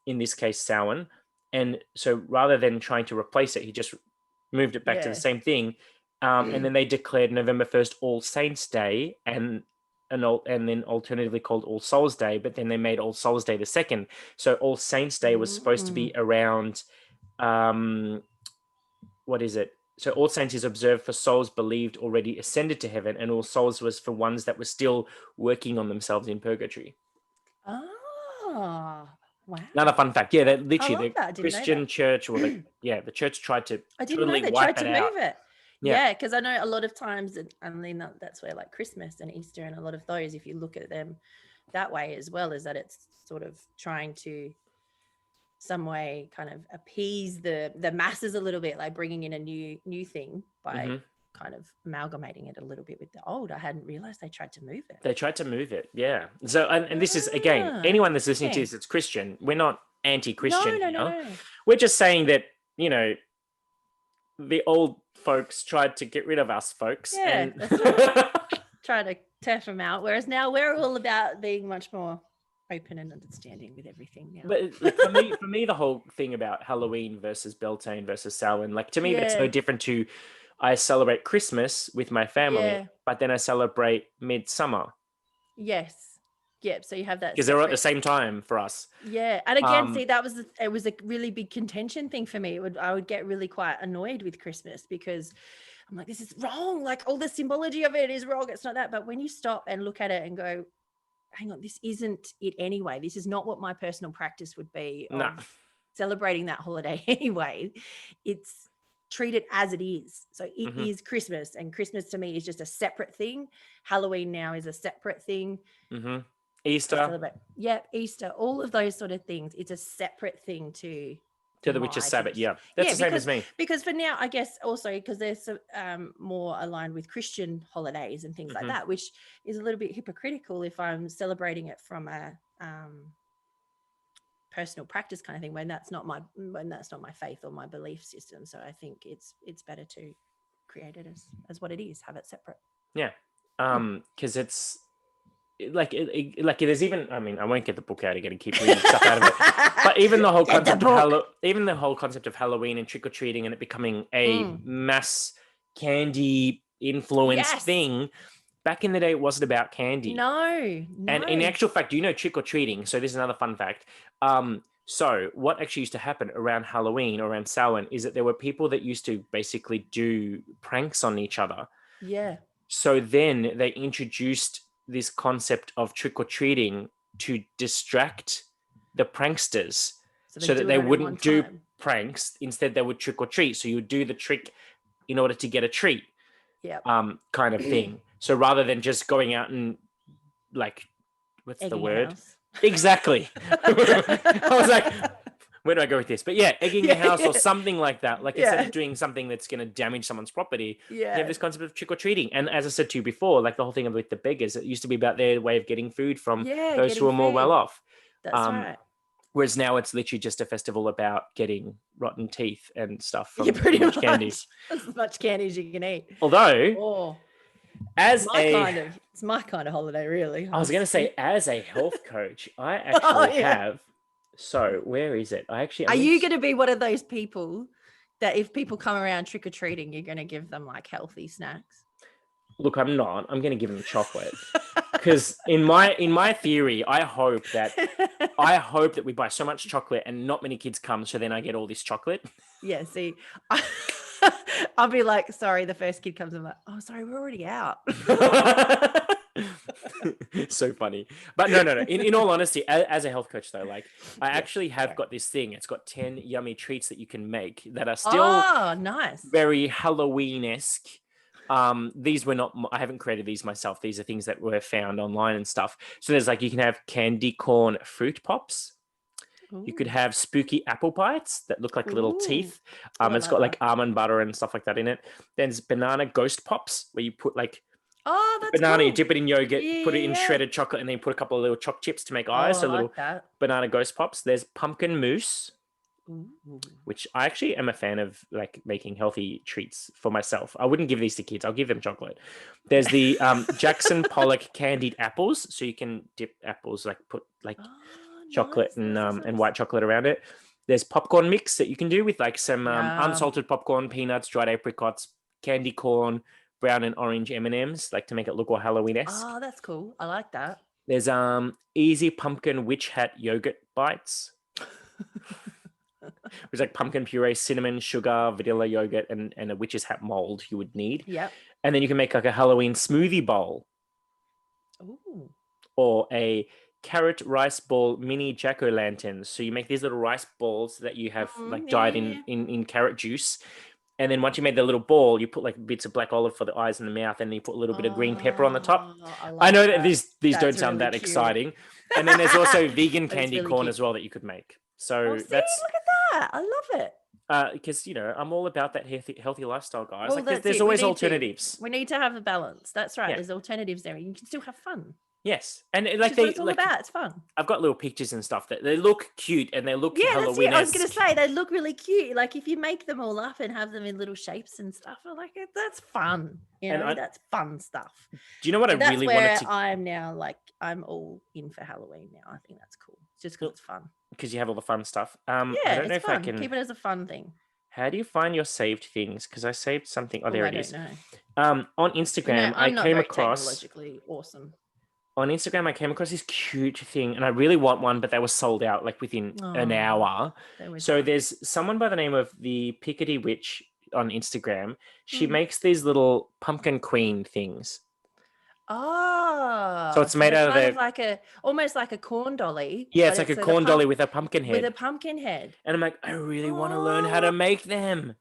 in this case Samhain. And so rather than trying to replace it, he just moved it back to the same thing. And then they declared November 1st All Saints Day, and then alternatively called All Souls Day, but then they made All Souls Day the 2nd. So All Saints Day was supposed to be around, what is it? So All Saints is observed for souls believed already ascended to heaven, and All Souls was for ones that were still working on themselves in purgatory. Oh, wow. Another fun fact. Yeah, that literally the Christian church, or the church tried to totally wipe it to out. move it. Yeah, because I know a lot of times, I mean, that's where like Christmas and Easter and a lot of those, if you look at them that way as well, is that it's sort of trying to some way kind of appease the masses a little bit, like bringing in a new thing by kind of amalgamating it a little bit with the old. I hadn't realized they tried to move it. They tried to move it, yeah. So, and this is, again, anyone that's listening to this that's Christian, we're not anti-Christian here. No. We're just saying that, you know, the old folks tried to get rid of us folks. Yeah, and try to turf them out. Whereas now we're all about being much more open and understanding with everything now. But like, for me, the whole thing about Halloween versus Beltane versus Samhain, like to me, that's no different to, I celebrate Christmas with my family, but then I celebrate Midsummer. Yes. Yeah, so you have that because they're at the same time for us. Yeah, and again, see, it was a really big contention thing for me. I would get really quite annoyed with Christmas because I'm like, this is wrong. Like all the symbology of it is wrong. It's not that. But when you stop and look at it and go, hang on, this isn't it anyway. This is not what my personal practice would be of celebrating that holiday anyway. It's treated as it is. So it is Christmas, and Christmas to me is just a separate thing. Halloween now is a separate thing. Easter. Easter, all of those sort of things. It's a separate thing to the Witch's Sabbath. Yeah, that's the same as me. Because for now, I guess also because there's more aligned with Christian holidays and things like that, which is a little bit hypocritical if I'm celebrating it from a personal practice kind of thing when that's not my faith or my belief system. So I think it's better to create it as what it is, have it separate. Yeah, because it's. Like there's even, I mean, I won't get the book out again and keep reading stuff out of it, but even the whole concept of Halloween and trick-or-treating and it becoming a mass candy influenced thing, back in the day it wasn't about candy. No. And in actual fact, do you know trick-or-treating? So this is another fun fact. So what actually used to happen around Halloween or around Samhain is that there were people that used to basically do pranks on each other. Yeah. So then they introduced this concept of trick-or-treating to distract the pranksters so that they wouldn't do pranks. Instead, they would trick-or-treat. So you would do the trick in order to get a treat, kind of thing. So rather than just going out and like, what's the word? Exactly. I was like, where do I go with this? But yeah, egging your house or something like that. Like instead of doing something that's going to damage someone's property, you have this concept of trick-or-treating. And as I said to you before, like the whole thing with the beggars, it used to be about their way of getting food from those who are more well off. That's right. Whereas now it's literally just a festival about getting rotten teeth and stuff from Yeah, pretty too much candy. As much candy as you can eat. Although, Oh, as it's my kind of holiday, really. I was going to say, as a health coach, I Oh, actually yeah. have. So where is it? Are you going to be one of those people that if people come around trick or treating, you're going to give them like healthy snacks? Look, I'm not. I'm going to give them chocolate because in my theory, I hope that we buy so much chocolate and not many kids come, so then I get all this chocolate. Yeah. See, I'll be like, sorry, the first kid comes. I'm like, oh, sorry, we're already out. So funny. But no. In all honesty, as a health coach though, like I actually have got this thing. It's got 10 yummy treats that you can make that are still nice. very Halloween-esque. These were not, I haven't created these myself. These are things that were found online and stuff. So there's like, you can have candy corn fruit pops. Ooh. You could have spooky apple bites that look like little teeth. It's got like almond butter and stuff like that in it. Then there's banana ghost pops where you put like that's banana, cool. you dip it in yogurt, put it in Yeah. shredded chocolate, and then you put a couple of little choc chips to make eyes. So little banana ghost pops. There's pumpkin mousse, which I actually am a fan of, like making healthy treats for myself. I wouldn't give these to kids. I'll give them chocolate. There's the Jackson Pollock candied apples. So you can dip apples, like put like chocolate nice. and white chocolate around it. There's popcorn mix that you can do with like some unsalted popcorn, peanuts, dried apricots, candy corn, brown and orange M&Ms, like to make it look all Halloween-esque. Oh, that's cool. I like that. There's easy pumpkin witch hat yogurt bites. Which like pumpkin puree, cinnamon, sugar, vanilla yogurt, and a witch's hat mold you would need. Yep. And then you can make like a Halloween smoothie bowl. Ooh. Or a carrot rice ball mini jack-o'-lanterns. So you make these little rice balls that you have like dyed in carrot juice. And then once you made the little ball, you put like bits of black olive for the eyes and the mouth, and then you put a little bit of green pepper on the top. I know that these don't sound that exciting. And then there's also vegan candy corn as well that you could make. So look at that. I love it. Because I'm all about that healthy lifestyle, guys. Well, like there's always alternatives. We need to have a balance. That's right. Yeah. There's alternatives there. You can still have fun. Yes, and like what it's all about. It's fun. I've got little pictures and stuff that they look cute and they look Halloween-esque. That's it. I was going to say they look really cute. Like if you make them all up and have them in little shapes and stuff, that's fun. That's fun stuff. Do you know what I really wanted to? I'm now like I'm all in for Halloween now. I think that's cool. Just because it's fun. Because you have all the fun stuff. I don't know if I can keep it as a fun thing. How do you find your saved things? Because I saved something. Oh, there it is. I don't know. On Instagram, I came across technologically awesome. On Instagram, I came across this cute thing, and I really want one, but they were sold out like within an hour. So there's someone by the name of the Pickety Witch on Instagram. She makes these little pumpkin queen things. Oh, so it's made out of almost like a corn dolly. Yeah, it's like a corn dolly with a pumpkin head. With a pumpkin head. And I'm like, I really want to learn how to make them.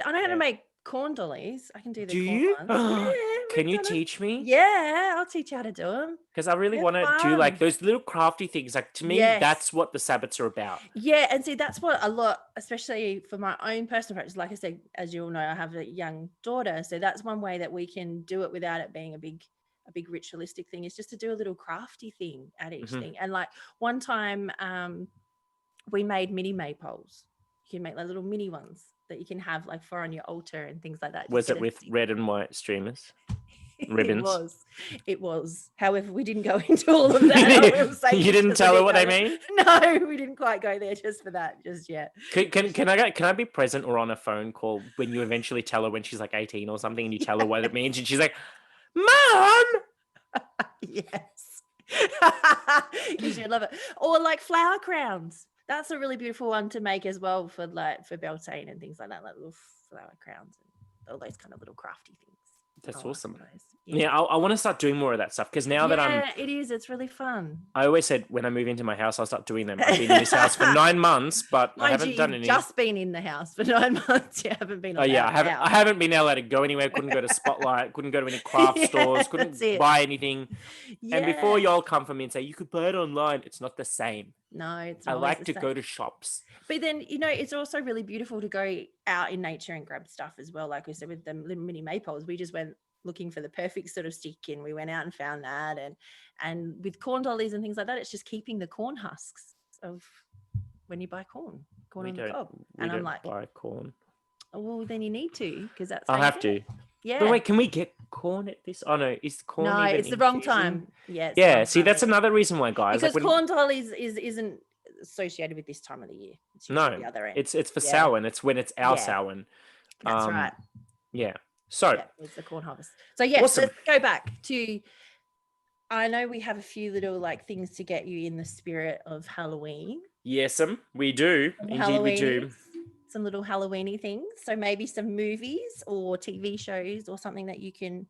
I know how to make corn dollies. I can do the corn you? ones. Can you teach me? Yeah, I'll teach you how to do them. Because I really want to do like those little crafty things. Like to me, that's what the Sabbats are about. Yeah, and see, that's what a lot, especially for my own personal practice. Like I said, as you all know, I have a young daughter, so that's one way that we can do it without it being a big ritualistic thing. Is just to do a little crafty thing at each thing. And like one time, we made mini maypoles. You can make like little mini ones that you can have like for on your altar and things like that. Was it with red and white streamers? Ribbons? It was. However, we didn't go into all of that. You didn't tell her what they mean? No, we didn't quite go there just for that just yet. Can I be present or on a phone call when you eventually tell her when she's like 18 or something and you tell her what it means and she's like, Mom! Yes. You should love it. Or like flower crowns. That's a really beautiful one to make as well for Beltane and things like that, like little flower crowns and all those kind of little crafty things. That's awesome. Yeah, I want to start doing more of that stuff because now that it's really fun. I always said when I move into my house, I'll start doing them. I've been in this house for 9 months, but I haven't done any. Just been in the house for 9 months. You haven't been. I haven't been allowed to go anywhere. Couldn't go to Spotlight. Couldn't go to any craft stores. Couldn't buy anything. Yeah. And before y'all come for me and say you could buy it online, it's not the same. No, it's not. I like to go to shops. But then, it's also really beautiful to go out in nature and grab stuff as well. Like we said, with the little mini maypoles, we just went looking for the perfect sort of stick and we went out and found that. And with corn dollies and things like that, it's just keeping the corn husks of when you buy corn We on the don't. cob. We And I'm don't like, buy corn. oh, well, then you need to, because that's I'll how you have do to. it. Yeah. But wait, can we get corn at this? Oh no, is corn No, even it's the in wrong season? time. Yeah, it's the Yeah, wrong see, time that's of the year. another reason why, guys. Because like corn doll isn't associated with this time of the year. It's usually no, the other end. it's for Yeah. Samhain. It's when it's our Yeah. Samhain. That's right. Yeah. So Yeah, it's the corn harvest. So yes, awesome. let's go back to. I know we have a few little like things to get you in the spirit of Halloween. Yes, we do. Indeed, we do. Some little Halloweeny things. So maybe some movies or TV shows or something that you can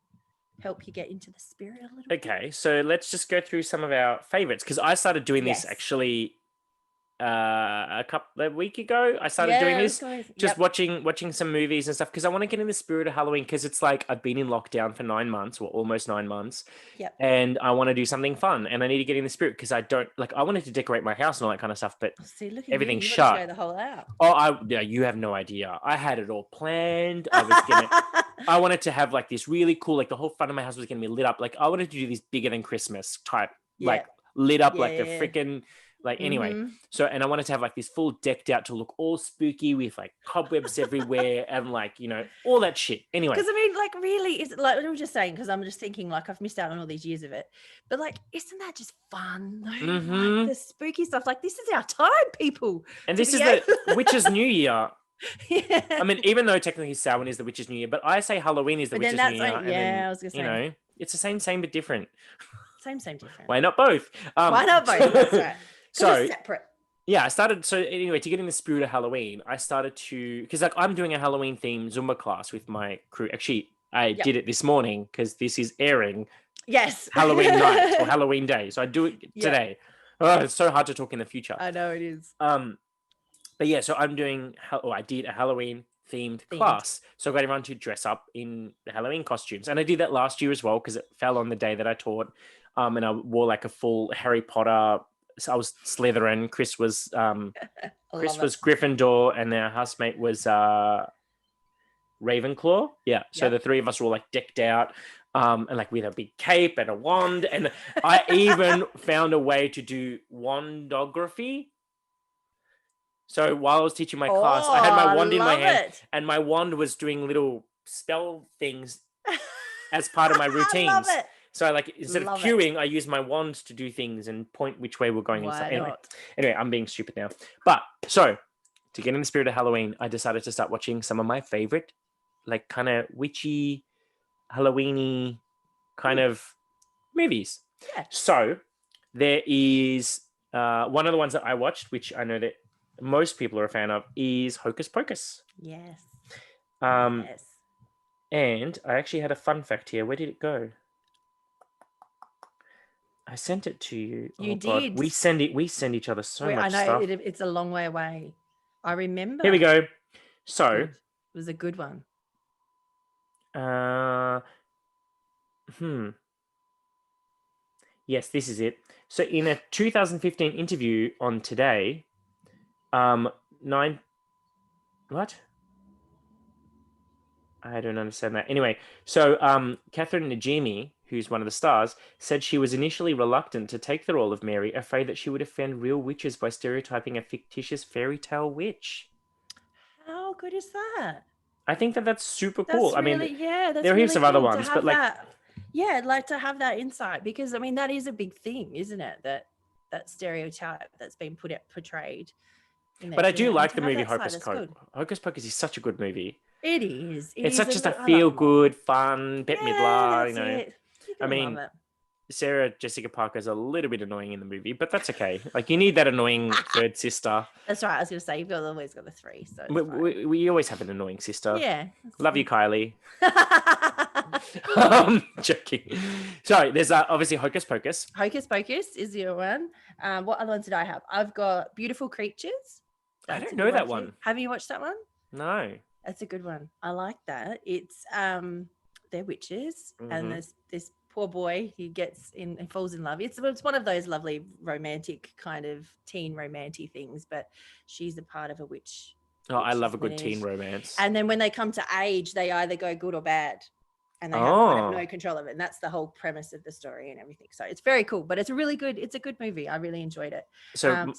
help you get into the spirit a little bit. Okay, so let's just go through some of our favorites because I started doing this actually a week ago. I started doing this, just watching some movies and stuff because I want to get in the spirit of Halloween because it's like I've been in lockdown for 9 months or almost 9 months. Yep. And I want to do something fun and I need to get in the spirit because I don't I wanted to decorate my house and all that kind of stuff, but everything's shut. You go the whole out. Oh, you have no idea. I had it all planned. I wanted to have like this really cool, like the whole front of my house was going to be lit up. Like I wanted to do this bigger than Christmas type, like lit up like the freaking, like anyway. So, and I wanted to have like this full decked out to look all spooky with like cobwebs everywhere and like, all that shit. Anyway. Because I mean, like really, is like I'm just saying, because I'm just thinking like I've missed out on all these years of it. But like, isn't that just fun though? Like the spooky stuff. Like this is our time, people. And this is the Witch's New Year. Yeah. I mean, even though technically Samhain is the Witch's New Year, but I say Halloween is the Witch's New Year. Like, I was gonna say, it's the same but different. Same different. Why not both? Why not both? That's right. So separate. Yeah, I started. So anyway, to get in the spirit of Halloween, I started to because like I'm doing a Halloween themed Zumba class with my crew. Actually, I did it this morning because this is airing. Yes. Halloween night or Halloween day. So I do it today. Oh, it's so hard to talk in the future. I know it is. But yeah, so I'm doing. I did a Halloween themed class. So I got everyone to dress up in the Halloween costumes, and I did that last year as well because it fell on the day that I taught. And I wore like a full Harry Potter. So I was Slytherin. Chris was Gryffindor, and their housemate was Ravenclaw. Yeah. So the three of us were all like decked out, and like with a big cape and a wand. And I even found a way to do wandography. So while I was teaching my class, I had my wand in my hand, and my wand was doing little spell things as part of my routines. I love it. So instead of queuing, I use my wand to do things and point which way we're going. Anyway, I'm being stupid now. But so to get in the spirit of Halloween, I decided to start watching some of my favorite, like kind of witchy, Halloweeny kind of movies. Yeah. So there is one of the ones that I watched, which I know that most people are a fan of, is Hocus Pocus. Yes. Yes. And I actually had a fun fact here. Where did it go? I sent it to you. You did. God. We send each other so much stuff. I know it's a long way away. I remember. Here we go. So it was a good one. Yes, this is it. So in a 2015 interview on Today, what? I don't understand that. Anyway, so Catherine Najimy, who's one of the stars, said she was initially reluctant to take the role of Mary, afraid that she would offend real witches by stereotyping a fictitious fairy tale witch. How good is that? I think that's super cool. That's really, there are really heaps of other ones, but like, like to have that insight, because I mean that is a big thing, isn't it? That stereotype that's been portrayed. But I do like the movie Hocus Pocus. Hocus Pocus is such a good movie. It is. It's such just a feel-good, fun, Bette Midler, I mean, Sarah Jessica Parker's a little bit annoying in the movie, but that's okay. Like, you need that annoying third sister. That's right. I was going to say, you've always got the three. So we always have an annoying sister. Yeah. Love you, Kylie. Joking. Sorry, there's obviously Hocus Pocus. Hocus Pocus is your one. What other ones did I have? I've got Beautiful Creatures. I don't know that one. Have you watched that one? No. That's a good one. I like that. It's they're witches, and there's this poor boy who gets in and falls in love. It's one of those lovely romantic kind of teen romantic things, but she's a part of a witch. Oh, I love a good teen romance. And then when they come to age, they either go good or bad, and they have no control of it. And that's the whole premise of the story and everything. So it's very cool, but it's a good movie. I really enjoyed it. So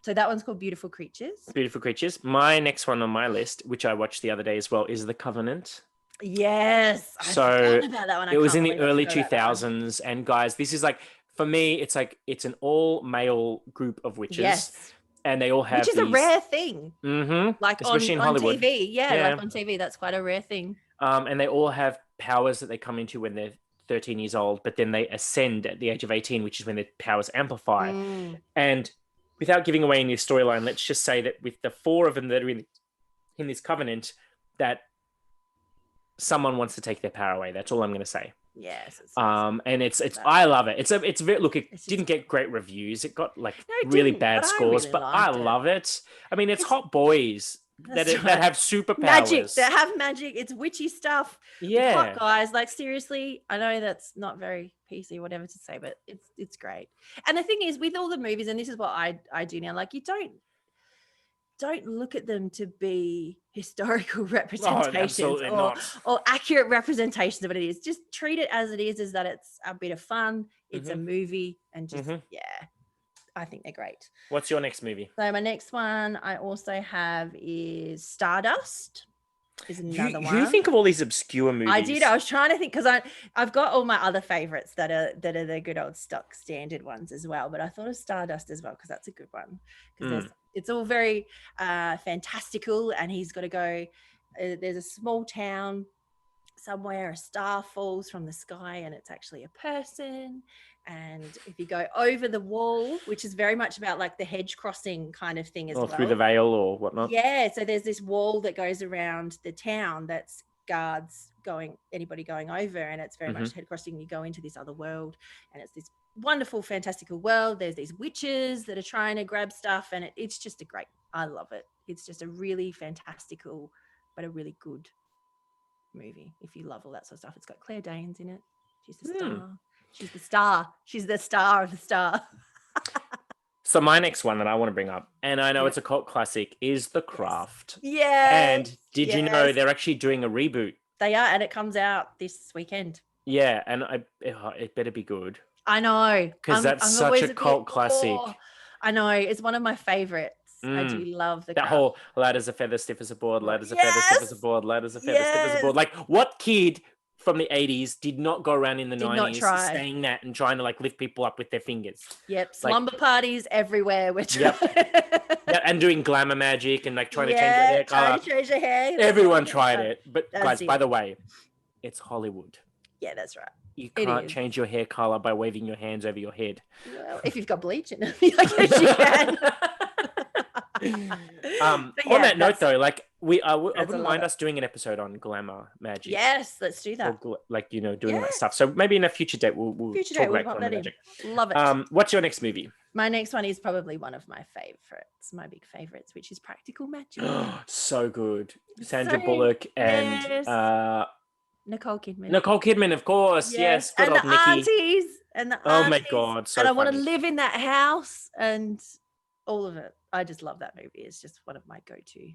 So that one's called Beautiful Creatures. Beautiful Creatures. My next one on my list, which I watched the other day as well, is The Covenant. Yes. I forgot about that one. It was in the early 2000s. And guys, this is like, for me, it's like, it's an all male group of witches. Yes. And they all have Which is a rare thing. Mm-hmm. Like especially in on Hollywood. TV. Yeah, like on TV. That's quite a rare thing. And they all have powers that they come into when they're 13 years old, but then they ascend at the age of 18, which is when their powers amplify. And without giving away any storyline, let's just say that with the 4 of them that are in this covenant, that someone wants to take their power away. That's all I'm going to say. Yes. And it's I love it. It's very, look, it didn't get great reviews. It got like really bad scores, but I love it. I mean, it's hot boys that have superpowers. Magic, that have magic. It's witchy stuff. Yeah. Hot guys, like seriously, I know that's not very PC, whatever to say, but it's great. And the thing is, with all the movies, and this is what I do now, like you don't look at them to be historical representations or accurate representations of what it is. Just treat it as it is that it's a bit of fun. It's a movie, and just I think they're great. What's your next movie? So my next one I also have is Stardust. Is another one. You think of all these obscure movies. I did. I was trying to think because I've got all my other favorites that are the good old stock standard ones as well. But I thought of Stardust as well because that's a good one. Because it's all very fantastical, and he's got to go. There's a small town somewhere. A star falls from the sky, and it's actually a person. And if you go over the wall, which is very much about like the hedge crossing kind of thing as well. Or through the veil or whatnot. Yeah. So there's this wall that goes around the town that's guards anybody going over. And it's very much head crossing. You go into this other world, and it's this wonderful, fantastical world. There's these witches that are trying to grab stuff. And it's just I love it. It's just a really fantastical, but a really good movie. If you love all that sort of stuff. It's got Claire Danes in it. She's the star. She's the star. She's the star of the star. So my next one that I want to bring up, and I know it's a cult classic, is The Craft. Yeah. And did you know they're actually doing a reboot? They are, and it comes out this weekend. Yeah, and it better be good. I know. Because that's such a cult classic. I know. It's one of my favorites. I do love The Craft. That whole light as a feather, stiff as a board, light as a feather, stiff as a board, light as a feather, stiff as a board. Like, what kid from the 80s did not go around in the 90s saying that and trying to like lift people up with their fingers? Yep. Slumber parties everywhere. And doing glamour magic and like trying to change your hair color. Trying to change your hair. Everyone tried it. But guys, by the way, it's Hollywood. Yeah, that's right. You can't change your hair color by waving your hands over your head. Well, if you've got bleach in it, I guess you can. On that note, though, like I wouldn't mind us doing an episode on glamour magic. Yes, let's do that. Or, like doing all that stuff. So maybe in a future date we'll talk about glamour magic. Love it. What's your next movie? My next one is probably one of my favorites, my big favorites, which is Practical Magic. So good. Sandra Bullock and Nicole Kidman. Nicole Kidman, of course. Yes. Good old Nikki. Aunties. And the aunties. Oh my God. So and I want to live in that house and all of it. I just love that movie. It's just one of my go-to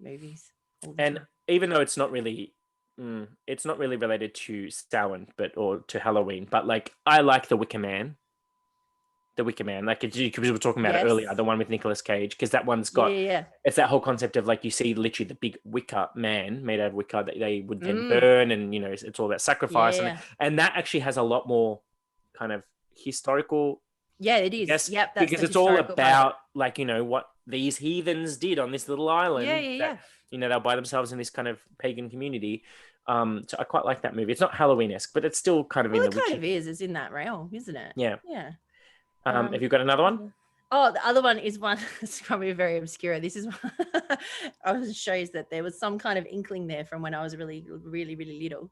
movies. And even though it's not really related to Samhain, or to Halloween, but like I like The Wicker Man. The Wicker Man, like we were talking about it earlier, the one with Nicolas Cage, because that one's got it's that whole concept of like you see literally the big wicker man made out of wicker that they would then burn, and it's all about sacrifice, and that actually has a lot more kind of historical. Yeah, it is. Yes, yep, that's because it's all about like what these heathens did on this little island. They're by themselves in this kind of pagan community. So I quite like that movie. It's not Halloween-esque, but it's still kind of in the it kind of is. It's in that realm, isn't it? Yeah. Yeah. Have you got another one? Oh, the other one is one. It's probably very obscure. This is one shows that there was some kind of inkling there from when I was really, really, really little.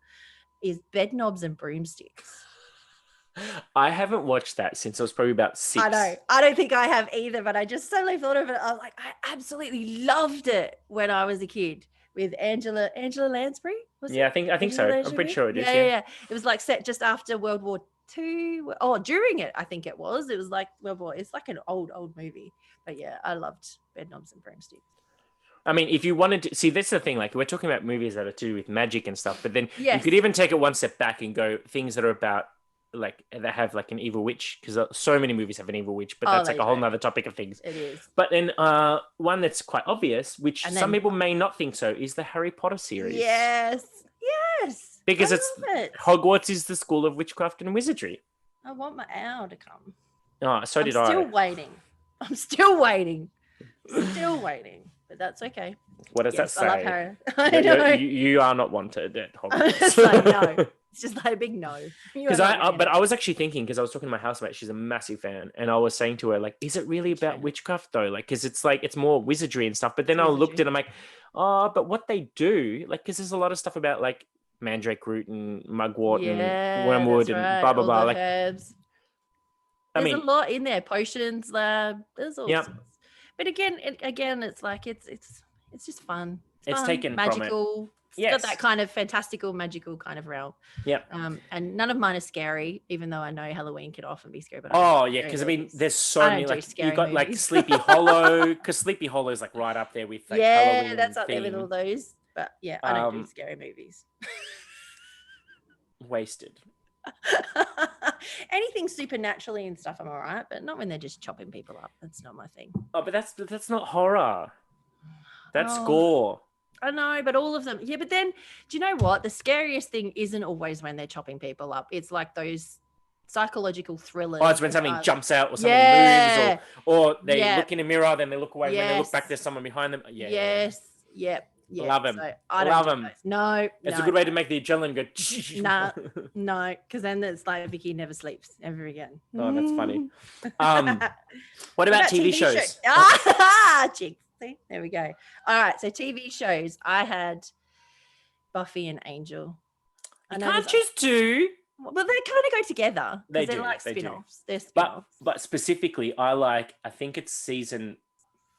Is Bed Knobs and Broomsticks. I haven't watched that since I was probably about 6. I know. I don't think I have either, but I just suddenly thought of it. I was like, I absolutely loved it when I was a kid with Angela Lansbury. I think so. I'm pretty sure it is. Yeah. It was like set just after World War II. Oh, during it, I think it was. It was like it's like an old movie. But yeah, I loved Bed Knobs and Broomsticks. I mean, if you wanted to see, that's the thing. Like we're talking about movies that are to do with magic and stuff, but then you could even take it one step back and go things that are about like they have like an evil witch, because so many movies have an evil witch, but Oh, that's like they a whole do. nother topic of things. It is. But then one that's quite obvious, which And some then- people may not think so, is the Harry Potter series. Yes. Because I it's love it. Hogwarts is the school of witchcraft and wizardry. I want my owl to come. Oh, so did I'm still I. waiting. Still waiting. But that's okay. What does that say? I love Harry. I know. You are not wanted at Hogwarts. It's like, no. It's just like a big no. Because I was actually thinking, because I was talking to my housemate, she's a massive fan, and I was saying to her, like, is it really about witchcraft though? Like, because it's like it's more wizardry and stuff. But then I looked at it, I'm like, oh, but what they do, like, because there's a lot of stuff about like mandrake root and mugwort and wormwood and blah blah blah. Like herbs. There's a lot in there. Potions lab. There's all sorts. But again, it's like it's just fun. It's fun, taken magical. from it. It's got that kind of fantastical, magical kind of realm. Yeah. And none of mine are scary, even though I know Halloween can often be scary. But because I mean, there's so many like you got movies. like Sleepy Hollow, because Sleepy Hollow is like right up there with like Halloween. That's up there with all those. But yeah, I don't do scary movies. Wasted. Anything supernaturally and stuff, I'm all right, but not when they're just chopping people up. That's not my thing. Oh, but that's not horror. That's gore. I know, but all of them. Yeah, but then do you know what? The scariest thing isn't always when they're chopping people up. It's like those psychological thrillers. Oh, it's when something jumps out or something moves, or they look in a mirror, then they look away. When they look back, there's someone behind them. Yeah. Yes. Yep. Yeah. Love them. So I don't love them. No. It's a good way to make the adrenaline go. No, because then it's like Vicky never sleeps ever again. Oh, that's funny. What about TV shows? Jinx. See, there we go. All right, so TV shows. I had Buffy and Angel. You can't choose two. Well, they kind of go together. They're do. Like spin-offs. They're spin-offs. But specifically, I think it's season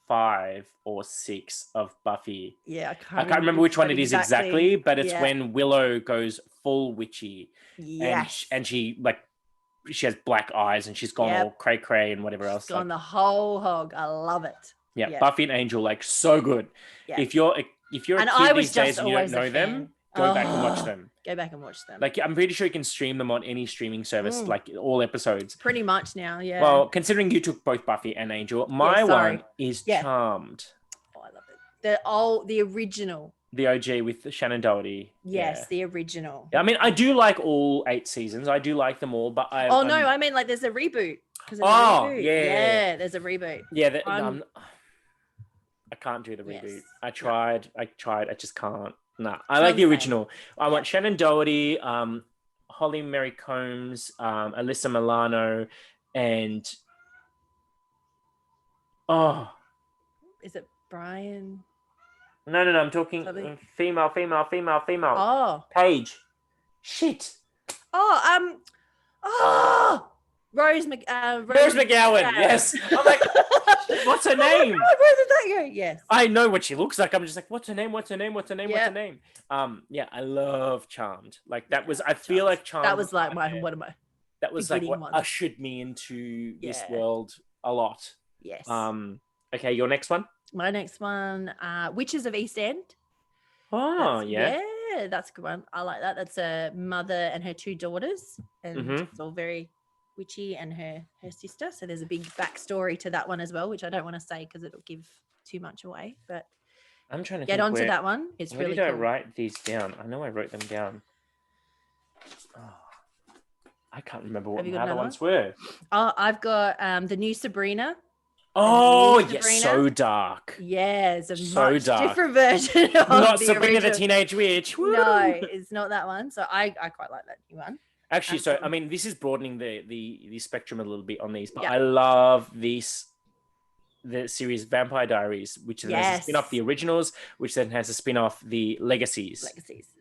5 or 6 of Buffy. Yeah, I can't remember which one it is exactly, but it's when Willow goes full witchy. Yes. And she has black eyes and she's gone all cray and whatever else. She's gone the whole hog. I love it. Yeah, Buffy and Angel, like so good. Yeah. If you're a kid these days and you don't know them, go back and watch them. Go back and watch them. Like I'm pretty sure you can stream them on any streaming service, like all episodes. Pretty much now, yeah. Well, considering you took both Buffy and Angel, my one is Charmed. Oh, I love it. The original. The OG with Shannon Doherty. Yes, the original. I mean, I do like all 8 seasons. I do like them all, but I mean like there's a reboot. Yeah, there's a reboot. Yeah, I can't do the reboot. Yes. I tried. I just can't. Nah, I like the original. I want Shannon Doherty, Holly Mary Combs, Alyssa Milano, and is it Brian? No. I'm talking female. Oh, Paige. Shit. Rose McGowan. Yes. I'm like, what's her name? Where did that go? Yes. I know what she looks like. I'm just like, what's her name? I love Charmed. Like that was. I feel like Charmed. That was like one of my. That was like what ushered me into this world a lot. Yes. Okay, your next one. My next one, Witches of East End. Yeah, that's a good one. I like that. That's a mother and her 2 daughters, and it's all very witchy, and her sister. So there's a big backstory to that one as well, which I don't want to say because it'll give too much away. But I'm trying to get onto that one. It's really cool. Where did I write these down? I know I wrote them down. I can't remember what the other ones were. Oh, I've got the new Sabrina. Oh, yes, so dark. Yeah, it's a much different version of not the Sabrina original. the Teenage Witch. Woo! No, it's not that one. So I quite like that new one. Actually, so I mean, this is broadening the spectrum a little bit on these, but I love the series Vampire Diaries, which then has a spin-off the originals, which then has a spin-off the Legacies.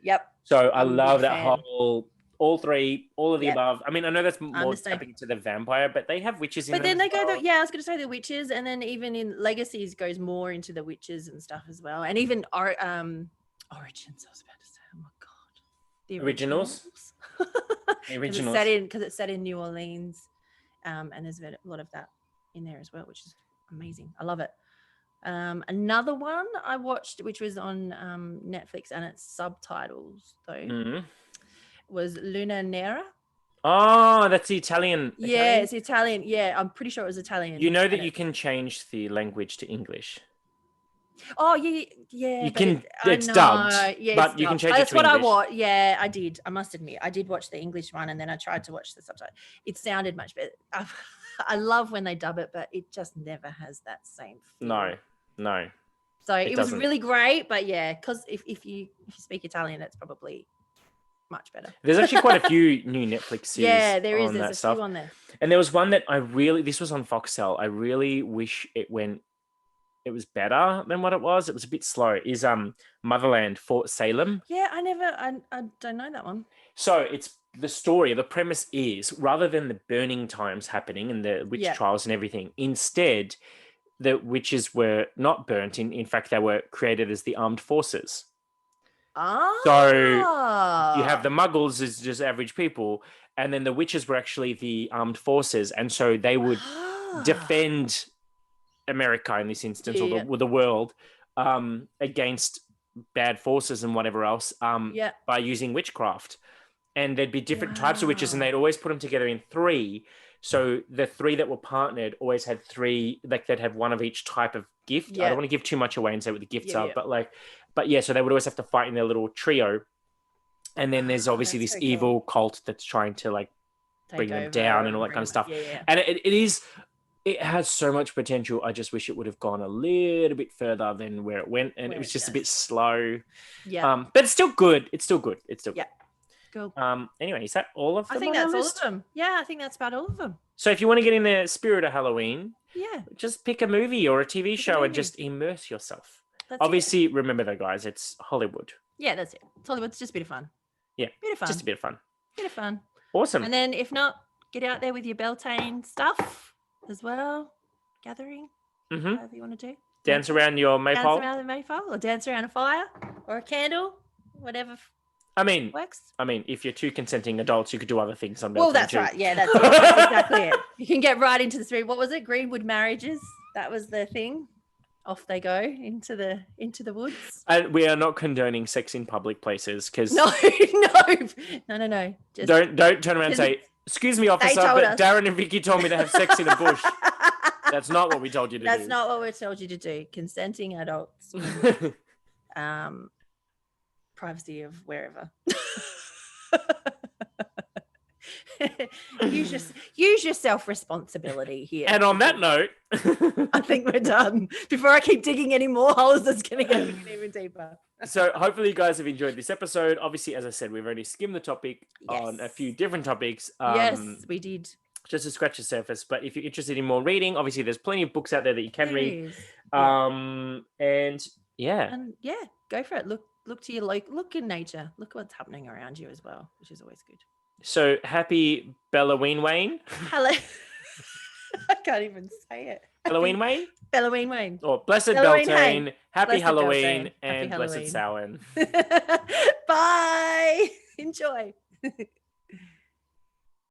Yep. So I love that whole. All of the above. I mean, I know that's more tapping to the vampire, but they have witches in them. But then they go, I was going to say the witches, and then even in Legacies goes more into the witches and stuff as well. And even Origins, I was about to say, oh my God. The originals? The originals. Because it's set in New Orleans, and there's a lot of that in there as well, which is amazing. I love it. Another one I watched, which was on Netflix, and it's subtitles, though. Was Luna Nera. Oh, that's the Italian. Yeah, Italian? it's Italian. Yeah, I'm pretty sure it was Italian. You know that and you can change the language to English. Oh yeah, yeah, You but can. I It's dubbed, know. Yeah, it's but you can dubbed. change it That's to what I English. watched. Yeah, I did. I must admit, I did watch the English one, and then I tried to watch the subtitle. It sounded much better. I love when they dub it, but it just never has that same feel. No, no. So it was doesn't. really great, but yeah, because if you speak Italian, it's probably much better. There's actually quite a few new Netflix series. Yeah, there is. on There's that a stuff. few on there. And there was one that this was on Foxtel. I really wish it was better than what it was. It was a bit slow. Is Motherland, Fort Salem. Yeah, I don't know that one. So it's the story. The premise is rather than the burning times happening and the witch trials and everything, instead the witches were not burnt. In fact, they were created as the armed forces. So you have the Muggles as just average people, and then the witches were actually the armed forces, and so they would defend America in this instance, or the world, against bad forces and whatever else, by using witchcraft. And there'd be different types of witches, and they'd always put them together in 3. So the 3 that were partnered always had 3, like they'd have one of each type of gift. I don't want to give too much away and say what the gifts are, but yeah, so they would always have to fight in their little trio. And then there's obviously this evil cult that's trying to like bring them down and all that kind of stuff. Yeah. And it has so much potential. I just wish it would have gone a little bit further than where it went, and it was just a bit slow. Yeah. But it's still good. It's still good. Cool. Anyway, is that all of them? I think that's all of them. Yeah, I think that's about all of them. So if you want to get in the spirit of Halloween, just pick a movie or a TV show and just immerse yourself. Obviously, remember though, guys, it's Hollywood. Yeah, that's it. It's Hollywood. It's just a bit of fun. Yeah, bit of fun. Just a bit of fun. Bit of fun. Awesome. And then if not, get out there with your Beltane stuff as well. Gathering. Whatever you want to do. Dance around your maypole. Dance around the maypole, or dance around a fire, or a candle, whatever. Works. I mean, if you're 2 consenting adults, you could do other things on Beltane. Well, that's right. Yeah, that's exactly it. You can get right into the spirit. What was it? Greenwood marriages. That was the thing. Off they go into the woods. And we are not condoning sex in public places because no. Just, don't turn around and say, "Excuse me, officer, but Darren and Vicky told me to have sex in a bush." That's not what we told you to do. That's not what we told you to do. Consenting adults. Privacy of wherever. use your self-responsibility here. And on that note, I think we're done. Before I keep digging any more holes, it's going to get even deeper. So hopefully you guys have enjoyed this episode. Obviously, as I said, we've already skimmed the topic on a few different topics. Yes, we did. Just to scratch the surface. But if you're interested in more reading, obviously there's plenty of books out there that you can read. And go for it. Look to your look in nature. Look what's happening around you as well, which is always good. So happy Beloweenhaim. Hello. I can't even say it. Beloweenhaim? Beloweenhaim. Or Blessed Beltane. Happy Halloween and Blessed Samhain. Bye. Enjoy.